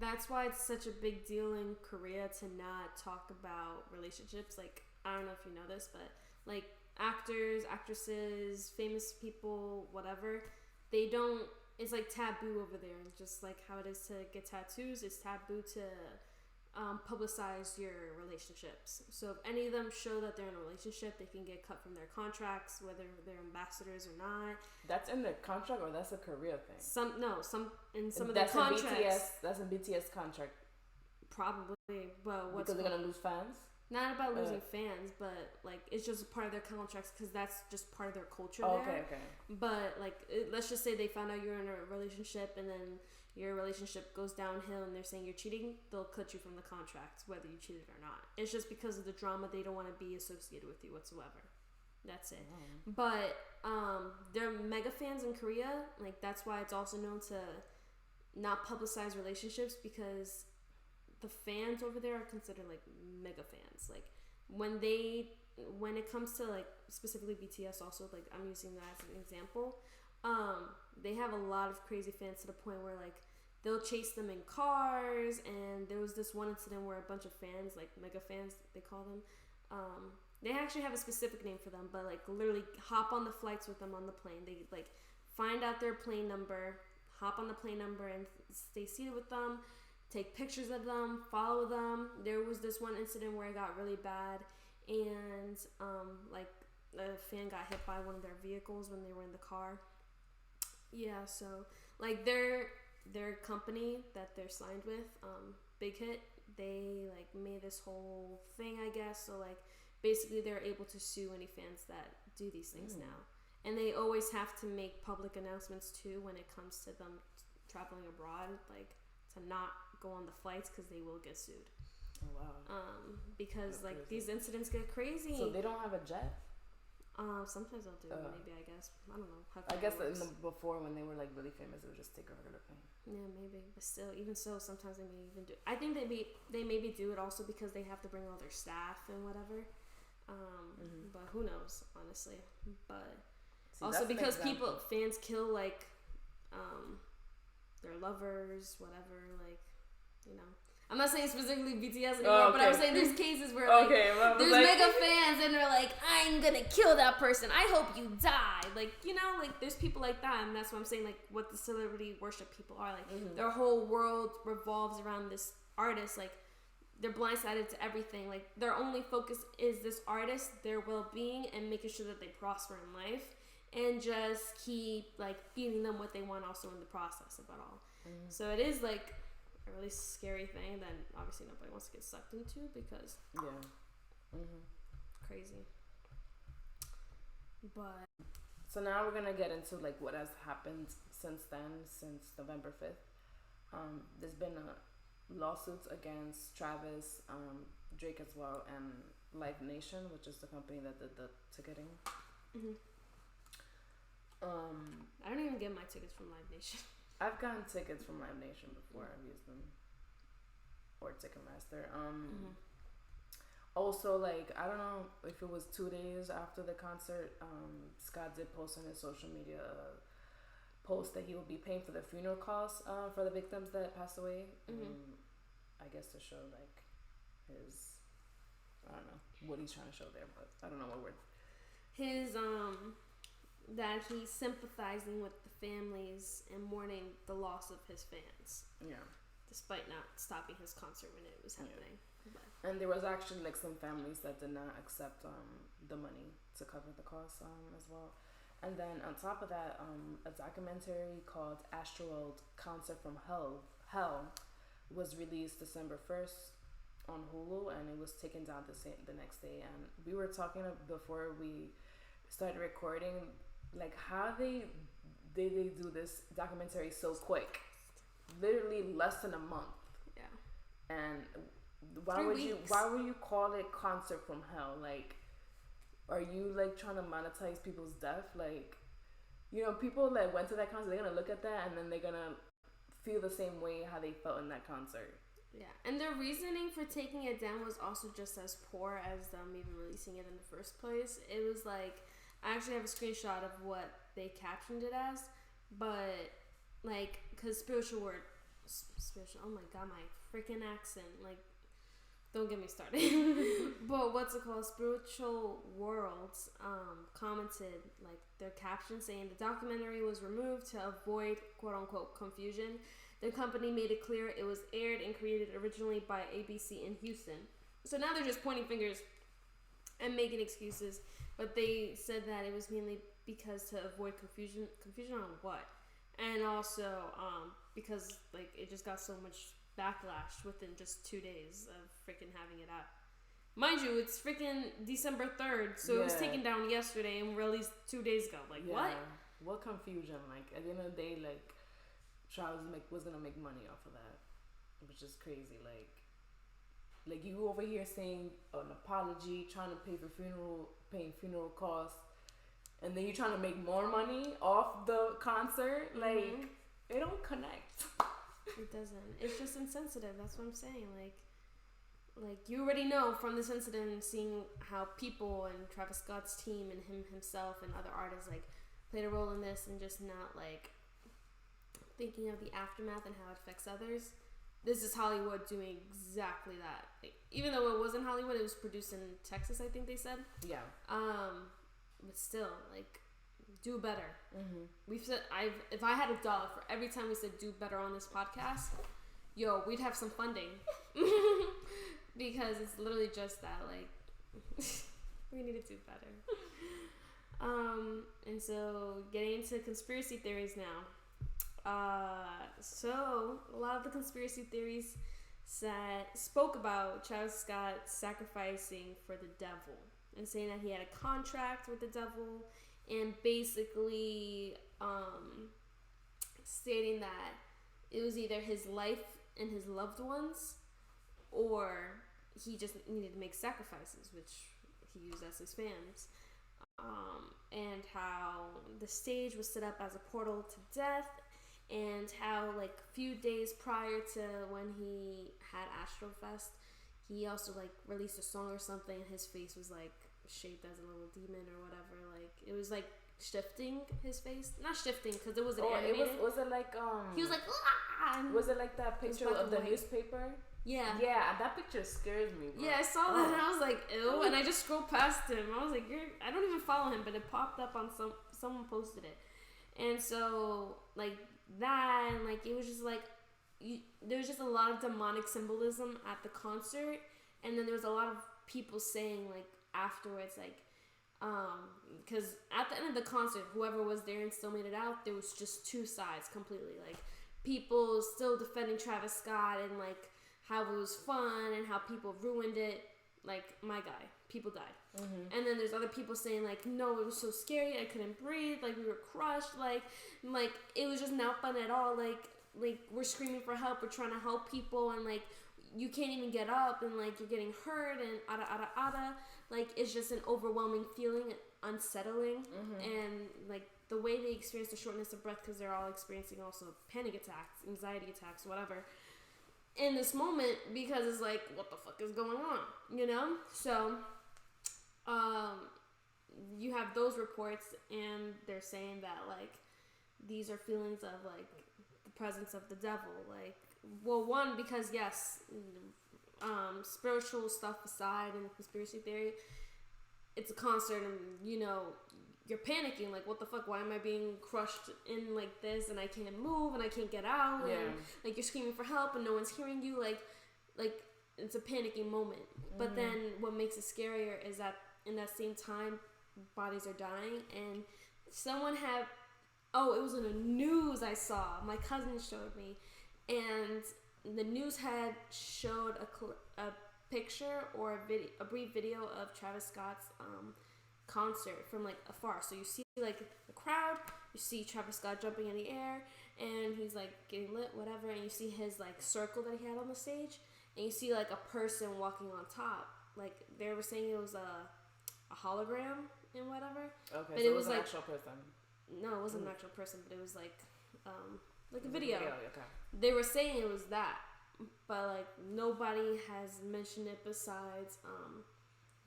that's why it's such a big deal in Korea to not talk about relationships. Like, I don't know if you know this, but, like, actors, actresses, famous people, whatever, they don't. It's like taboo over there. Just like how it is to get tattoos, it's taboo to publicize your relationships. So if any of them show that they're in a relationship, they can get cut from their contracts, whether they're ambassadors or not. That's in their contract, or that's a career thing? Some of their contracts. That's a BTS contract. Probably, but because they're gonna lose fans. Not about losing fans, but, like, it's just part of their contracts because that's just part of their culture. Okay. But, like, let's just say they found out you're in a relationship and then your relationship goes downhill and they're saying you're cheating, they'll cut you from the contract whether you cheated or not. It's just because of the drama, they don't want to be associated with you whatsoever. That's it. But they're mega fans in Korea. Like, that's why it's also known to not publicize relationships, because the fans over there are considered, like, mega fans. Like, when it comes to, like, specifically BTS, also, like, I'm using that as an example, they have a lot of crazy fans to the point where, like, they'll chase them in cars. And there was this one incident where a bunch of fans, like mega fans they call them, they actually have a specific name for them, but, like, literally hop on the flights with them on the plane. They, like, find out their plane number, hop on the plane number and stay seated with them, take pictures of them, follow them. There was this one incident where it got really bad, and like a fan got hit by one of their vehicles when they were in the car. Yeah, so like their company that they're signed with, Big Hit, they like made this whole thing, I guess. So like basically they're able to sue any fans that do these things now. And they always have to make public announcements too when it comes to them traveling abroad, like to not go on the flights because they will get sued. Oh wow. Because That's like crazy. these incidents get crazy. So they don't have a jet? Sometimes they'll do, maybe, I guess. I don't know. I guess before when they were like really famous, it would just take a regular plane. Yeah, maybe. But still, even so, sometimes they may even do. I think they maybe do it also because they have to bring all their staff and whatever. But who knows, honestly. But also because fans kill like their lovers, whatever, like, you know. I'm not saying specifically BTS anymore, but I was saying there's cases where like, there's mega fans and they're like, I'm gonna kill that person. I hope you die. Like, you know, like there's people like that, and that's what I'm saying. Like what the celebrity worship people are like. Their whole world revolves around this artist. Like they're blindsided to everything. Like their only focus is this artist, their well-being, and making sure that they prosper in life, and just keep like feeding them what they want also in the process of it all. So it is like a really scary thing that obviously nobody wants to get sucked into because crazy. But so now we're gonna get into like what has happened since then, since November 5th. There's been lawsuits against Travis, Drake as well, and Live Nation, which is the company that did the ticketing. I don't even get my tickets from Live Nation. I've gotten tickets from Live Nation before. I've used them, or Ticketmaster. Also, like, I don't know if it was 2 days after the concert, Scott did post on his social media post that he will be paying for the funeral costs for the victims that passed away. I guess to show like his, I don't know what he's trying to show there, but I don't know what word. His that he's sympathizing with the families and mourning the loss of his fans. Yeah. Despite not stopping his concert when it was happening. Yeah. And there was actually like some families that did not accept the money to cover the costs as well. And then on top of that, a documentary called Astroworld Concert from Hell was released December 1st on Hulu, and it was taken down the next day. And we were talking before we started recording, like how they do this documentary so quick, literally less than a month. Yeah. And why would you call it Concert from Hell? Like, are you like trying to monetize people's death? Like, you know, people that went to that concert, they're gonna look at that and then they're gonna feel the same way how they felt in that concert. Yeah, and their reasoning for taking it down was also just as poor as them even releasing it in the first place. It was like, I actually have a screenshot of what they captioned it as, but like, cause spiritual, oh my god, my freaking accent, like, don't get me started. But what's it called? Spiritual Worlds commented like their caption saying the documentary was removed to avoid quote unquote confusion. The company made it clear it was aired and created originally by ABC in Houston. So now they're just pointing fingers and making excuses. But they said that it was mainly because to avoid confusion. Confusion on what? And also because like it just got so much backlash within just 2 days of freaking having it up. Mind you, it's freaking December 3rd, so it was taken down yesterday and released 2 days ago. Like, what? What confusion? Like, at the end of the day, like, Charles was gonna make money off of that, which is crazy. Like you over here saying an apology, trying to paying funeral costs, and then you're trying to make more money off the concert. Like, it don't connect. It doesn't. It's just insensitive. That's what I'm saying. Like you already know from this incident, seeing how people and Travis Scott's team and himself and other artists like played a role in this, and just not like thinking of the aftermath and how it affects others. This is Hollywood doing exactly that. Like, even though it wasn't Hollywood, it was produced in Texas, I think they said. Yeah. But still, like, do better. We've said if I had $1 for every time we said do better on this podcast, yo, we'd have some funding. Because it's literally just that, like, we need to do better. And so getting into conspiracy theories now. So a lot of the conspiracy theories spoke about Travis Scott sacrificing for the devil and saying that he had a contract with the devil, and basically stating that it was either his life and his loved ones, or he just needed to make sacrifices, which he used as his fans. And how the stage was set up as a portal to death, and how like a few days prior to when he had Astrofest, he also like released a song or something, and his face was like shaped as a little demon or whatever. Like it was like shifting his face, not shifting because it wasn't animated. Was it like he was like was it like that picture of the newspaper? Yeah. Yeah, that picture scares me, bro. Yeah, I saw that and I was like, ew, and I just scrolled past him. I was like, I don't even follow him, but it popped up on someone posted it. And so, like, that, and, like, it was just, like, there was just a lot of demonic symbolism at the concert, and then there was a lot of people saying, like, afterwards, like, because at the end of the concert, whoever was there and still made it out, there was just two sides completely, like, people still defending Travis Scott and, like, how it was fun and how people ruined it. Like, my guy, people died. And then there's other people saying, like, no, it was so scary, I couldn't breathe, like, we were crushed, like it was just not fun at all, like we're screaming for help, we're trying to help people, and, like, you can't even get up, and, like, you're getting hurt, and ada, like, it's just an overwhelming feeling, unsettling, and, like, the way they experience the shortness of breath, because they're all experiencing also panic attacks, anxiety attacks, whatever, in this moment, because it's like, what the fuck is going on, you know? So, you have those reports, and they're saying that, like, these are feelings of, like, the presence of the devil, like, well, one, because, yes, spiritual stuff aside and conspiracy theory, it's a concert, and, you know, you're panicking, like, what the fuck, why am I being crushed in, like, this, and I can't move, and I can't get out, and, like, you're screaming for help, and no one's hearing you, like, it's a panicking moment, but then what makes it scarier is that in that same time, bodies are dying, and someone had, it was in the news I saw, my cousin showed me, and the news had showed a picture or a brief video of Travis Scott's, concert from like afar. So you see like the crowd, you see Travis Scott jumping in the air, and he's like getting lit, whatever, and you see his like circle that he had on the stage, and you see like a person walking on top. Like they were saying it was a hologram and whatever. Okay, but so it was an like actual person. No, it wasn't an actual person, but it was like a video. Okay. They were saying it was that, but like nobody has mentioned it besides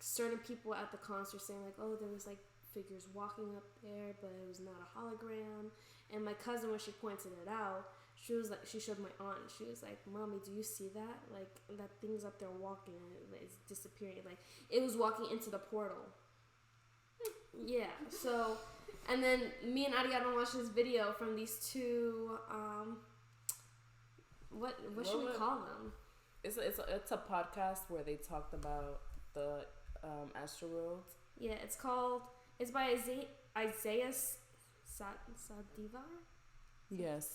certain people at the concert saying like, oh, there was like figures walking up there, but it was not a hologram. And my cousin, when she pointed it out, she was like, she showed my aunt, and she was like, Mommy, do you see that? Like that thing's up there walking, and it's disappearing. Like it was walking into the portal. Yeah. So, and then me and Ariana watched this video from these two. What should we call them? It's a podcast where they talked about the Astroworld. Yeah, it's by Isaiah Saldivar. Yes,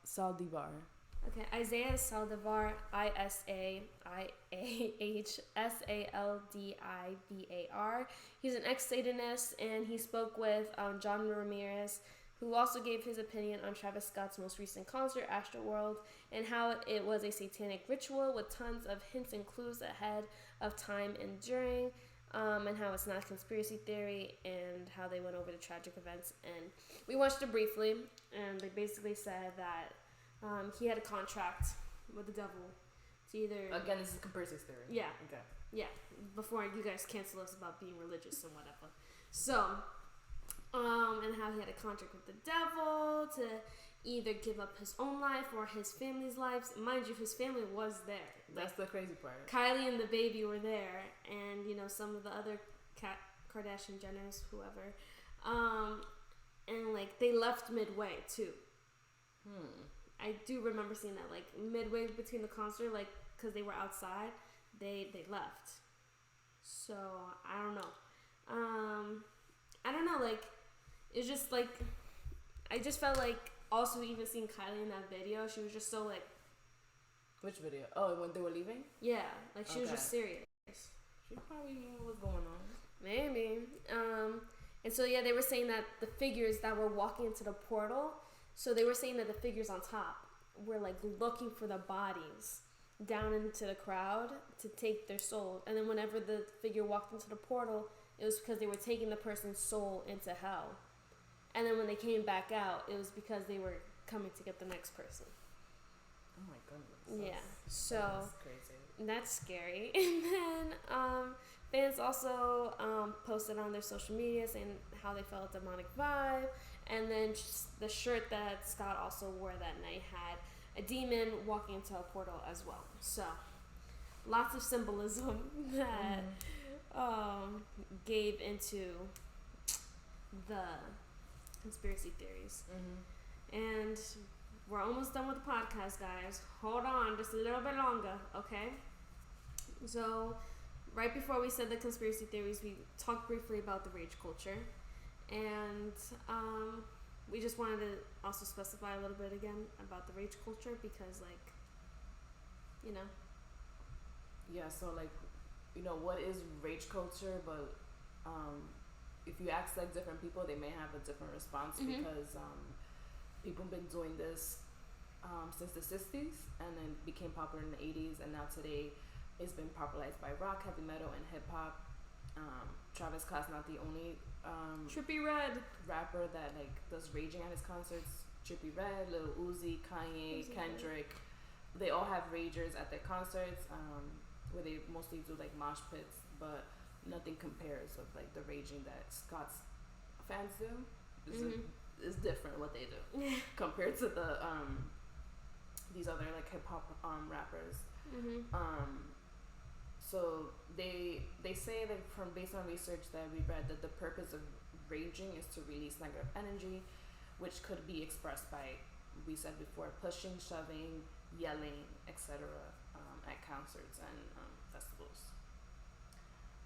Saldivar. Okay, Isaiah Saldivar, ISAIAHSALDIVAR. He's an ex-Satanist, and he spoke with John Ramirez, who also gave his opinion on Travis Scott's most recent concert, Astroworld, and how it was a satanic ritual with tons of hints and clues ahead of time and during, and how it's not a conspiracy theory, and how they went over the tragic events. And we watched it briefly, and they basically said that he had a contract with the devil to either... Again, this is conspiracy theory. Yeah. Okay. Yeah, before you guys cancel us about being religious and whatever. So... and how he had a contract with the devil to either give up his own life or his family's lives. Mind you, his family was there. That's the crazy part. Kylie and the baby were there, and, you know, some of the other Kardashian Jenners, whoever. and like they left midway too. I do remember seeing that, like midway between the concert, like because they were outside, they left. So I don't know. I don't know. Like it's just like I just felt like also even seeing Kylie in that video, she was just so like. Which video? Oh, when they were leaving? Yeah, like she was just serious. She probably knew what was going on. Maybe. And so yeah, they were saying that the figures that were walking into the portal. So they were saying that the figures on top were like looking for the bodies down into the crowd to take their soul. And then whenever the figure walked into the portal, it was because they were taking the person's soul into hell. And then when they came back out, it was because they were coming to get the next person. Oh my goodness. Yeah. So that's crazy. That's scary. And then fans also posted on their social media saying how they felt a demonic vibe. And then just the shirt that Scott also wore that night had a demon walking into a portal as well. So, lots of symbolism that gave into the conspiracy theories. And we're almost done with the podcast, guys. Hold on just a little bit longer, okay? So, right before we said the conspiracy theories, we talked briefly about the rage culture. And we just wanted to also specify a little bit again about the rage culture because, like, you know. Yeah, so, like, you know, what is rage culture? But if you ask, like, different people, they may have a different response because people have been doing this since the 60s and then became popular in the 80s. And now today it's been popularized by rock, heavy metal, and hip-hop. Travis Scott's not the only Trippie Redd rapper that like does raging at his concerts. Trippie Redd, Lil Uzi, Kanye, Kendrick, they all have ragers at their concerts where they mostly do like mosh pits, but nothing compares of like the raging that Scott's fans do. Is different what they do compared to the these other like hip hop rappers. So they say that from based on research that we read that the purpose of raging is to release negative energy, which could be expressed by, we said before, pushing, shoving, yelling, etc. At concerts and festivals.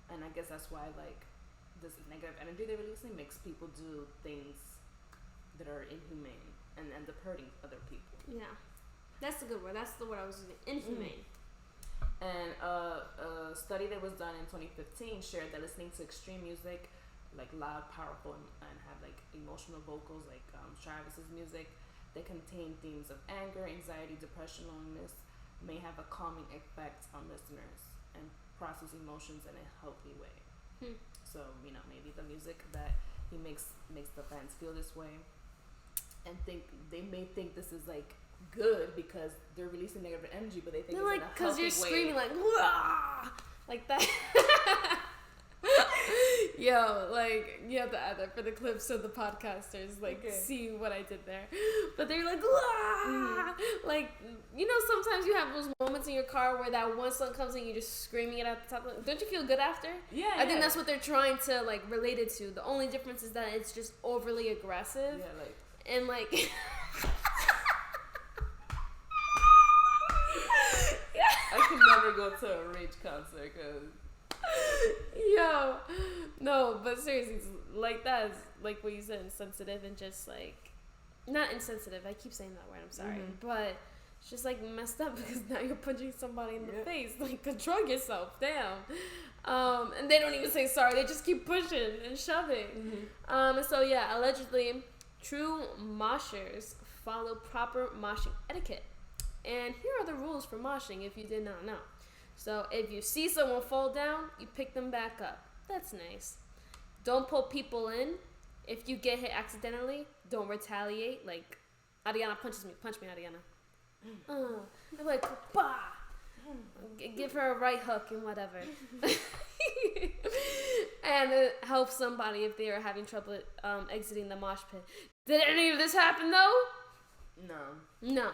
And I guess that's why like this negative energy they're releasing makes people do things that are inhumane and end up hurting other people. Yeah, that's the good word. That's the word I was using. Inhumane. And a study that was done in 2015 shared that listening to extreme music, like loud, powerful, and have like emotional vocals, like Travis's music, that contain themes of anger, anxiety, depression, loneliness, may have a calming effect on listeners and process emotions in a healthy way. So, you know, maybe the music that he makes the fans feel this way, and they may think this is like good because they're releasing negative energy, but they think they're it's like, in a healthy way. Because you're screaming like, wah! Like that. Yo, like, you have to add that for the clips so the podcasters, like, see what I did there. But they're like, wah! Like, you know, sometimes you have those moments in your car where that one song comes and you're just screaming it at the top. Don't you feel good after? Yeah. I think that's what they're trying to, like, relate it to. The only difference is that it's just overly aggressive. Yeah, like. And, like... I could never go to a rage concert because yo, no, but seriously, it's like that is like what you said, insensitive and just like not insensitive. I keep saying that word. I'm sorry, but it's just like messed up because now you're punching somebody in the face. Like, control yourself, damn. And they don't even say sorry. They just keep pushing and shoving. And so yeah, allegedly, true moshers follow proper moshing etiquette. And here are the rules for moshing if you did not know. So if you see someone fall down, you pick them back up. That's nice. Don't pull people in. If you get hit accidentally, don't retaliate. Like, Ariana punches me. Punch me, Ariana. I'm like, bah! Give her a right hook and whatever. And help somebody if they are having trouble exiting the mosh pit. Did any of this happen, though? No.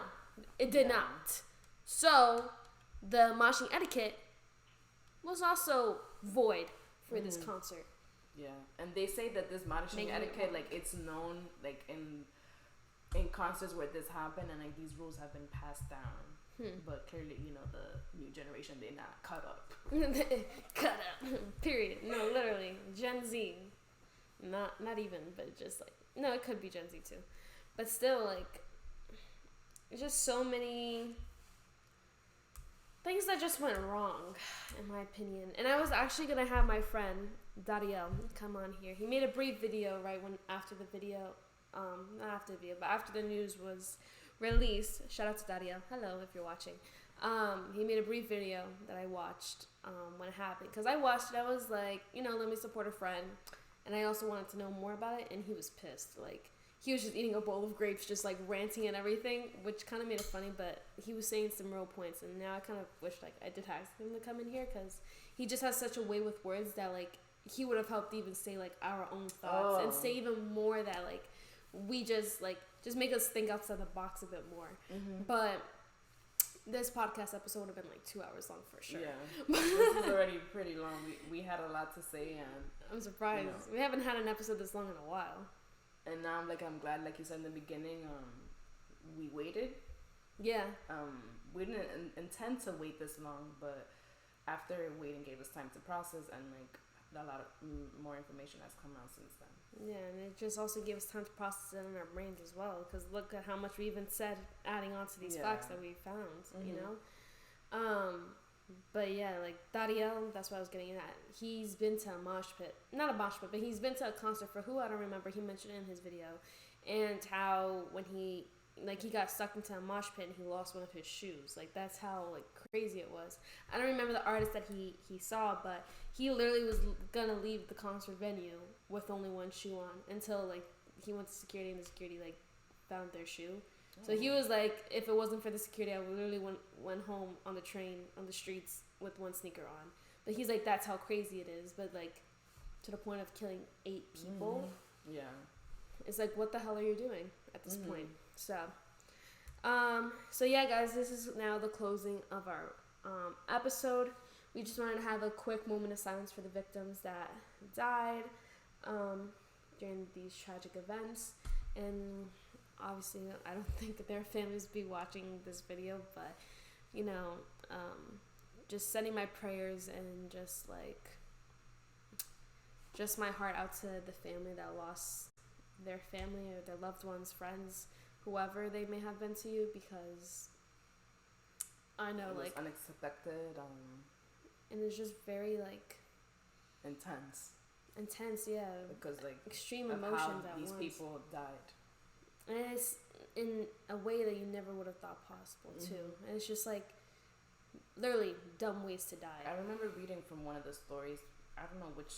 It did not. So, the moshing etiquette was also void for this concert. Yeah, and they say that this moshing etiquette, like it's known, like in concerts where this happened, and like these rules have been passed down. But clearly, you know, the new generation, they're not caught up. Cut up. Period. No, literally, Gen Z. Not even, but just like no, it could be Gen Z too, but still like, there's just so many things that just went wrong, in my opinion. And I was actually gonna have my friend Dariel come on here. He made a brief video right when after the video, not after the video, but after the news was released. Shout out to Dariel. Hello, if you're watching. He made a brief video that I watched when it happened, because I watched it. I was like, you know, let me support a friend, and I also wanted to know more about it. And he was pissed. Like, he was just eating a bowl of grapes, just like ranting and everything, which kind of made it funny. But he was saying some real points, and now I kind of wish like I did ask him to come in here, because he just has such a way with words that like he would have helped even say like our own thoughts and say even more that like we just make us think outside the box a bit more. But this podcast episode would have been like 2 hours long for sure. Yeah, this is already pretty long. We had a lot to say, and I'm surprised, you know, we haven't had an episode this long in a while. And now I'm glad, like you said in the beginning, we waited. Yeah. We didn't intend to wait this long, but after waiting gave us time to process, and like a lot of more information has come out since then. Yeah, and it just also gave us time to process it in our brains as well, because look at how much we even said adding on to these facts that we found, you know? But yeah, like Dariel, that's what I was getting at. He's been to a mosh pit. Not a mosh pit, but he's been to a concert for who? I don't remember. He mentioned it in his video. And how when he got sucked into a mosh pit and he lost one of his shoes. Like, that's how like crazy it was. I don't remember the artist that he saw, but he literally was gonna leave the concert venue with only one shoe on until like he went to security, and the security like found their shoe. So he was like, if it wasn't for the security, I literally went home on the train, on the streets with one sneaker on. But he's like, that's how crazy it is. But like, to the point of killing 8 people. Yeah. It's like, what the hell are you doing at this point? So yeah, guys, this is now the closing of our episode. We just wanted to have a quick moment of silence for the victims that died during these tragic events. And obviously, I don't think that their families be watching this video, but, you know, just sending my prayers and just my heart out to the family that lost their family or their loved ones, friends, whoever they may have been to you, because I know, it was like, unexpected, and it's just very, like, intense, yeah, because, like, extreme emotions how at these once. people died. And it's in a way that you never would have thought possible, too. And it's just, like, literally dumb ways to die. I remember reading from one of the stories, I don't know which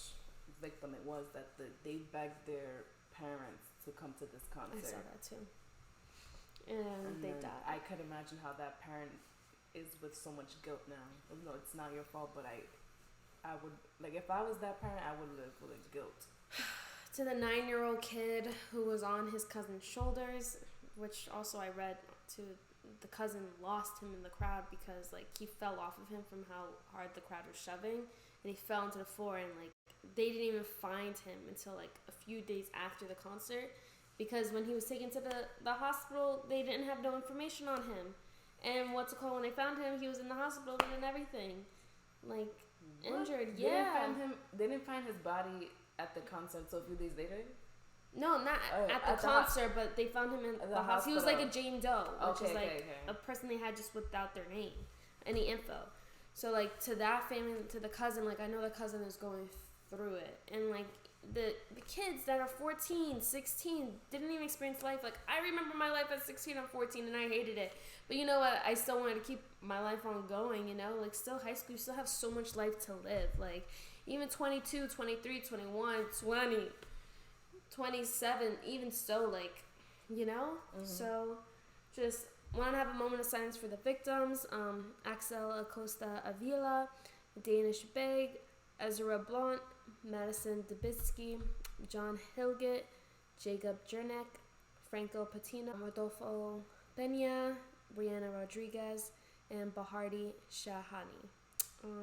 victim it was, that they begged their parents to come to this concert. I saw that, too. And they died. I could imagine how that parent is with so much guilt now. No, it's not your fault, but I would, like, if I was that parent, I would live with guilt. To the 9-year-old kid who was on his cousin's shoulders, which also I read to the cousin lost him in the crowd because like he fell off of him from how hard the crowd was shoving, and he fell into the floor, and like they didn't even find him until like a few days after the concert, because when he was taken to the hospital, they didn't have no information on him. And when they found him, he was in the hospital and everything, like injured. Yeah, they didn't find his body at the concert, so a few days later? No, not at the concert, but they found him in the hospital. He was like a Jane Doe, which is like a person they had just without their name, any info. So like to that family, to the cousin, like I know the cousin is going through it. And like the kids that are 14, 16 didn't even experience life. Like I remember my life at 16 and 14 and I hated it. But you know what? I still wanted to keep my life on going, you know? Like still high school, you still have so much life to live. Like even 22, 23, 21, 20, 27, even so, like, you know? So just want to have a moment of silence for the victims. Axel Acosta Avila, Danish Beg, Ezra Blount, Madison Dubitsky, John Hilgett, Jacob Jernek, Franco Patina, Rodolfo Pena, Brianna Rodriguez, and Bahardi Shahani.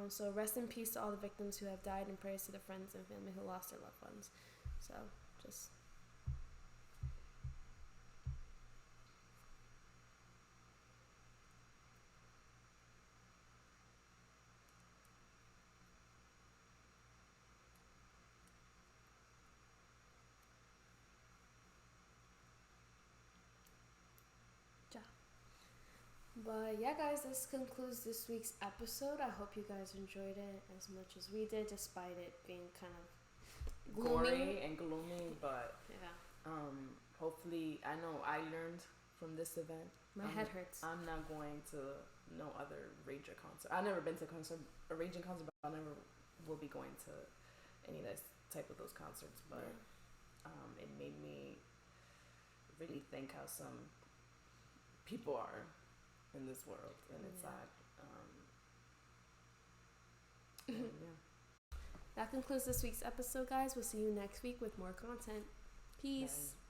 So rest in peace to all the victims who have died, and prayers to the friends and family who lost their loved ones. So just. But yeah, guys, this concludes this week's episode. I hope you guys enjoyed it as much as we did, despite it being kind of gloomy. Gory and gloomy, but yeah. Hopefully, I know I learned from this event. My head hurts. I'm not going to no other rager concert. I've never been to a raging concert, but I never will be going to any of this type of those concerts. But it made me really think how some people are in this world, and it's sad. That concludes this week's episode, guys. We'll see you next week with more content. Peace. Bye.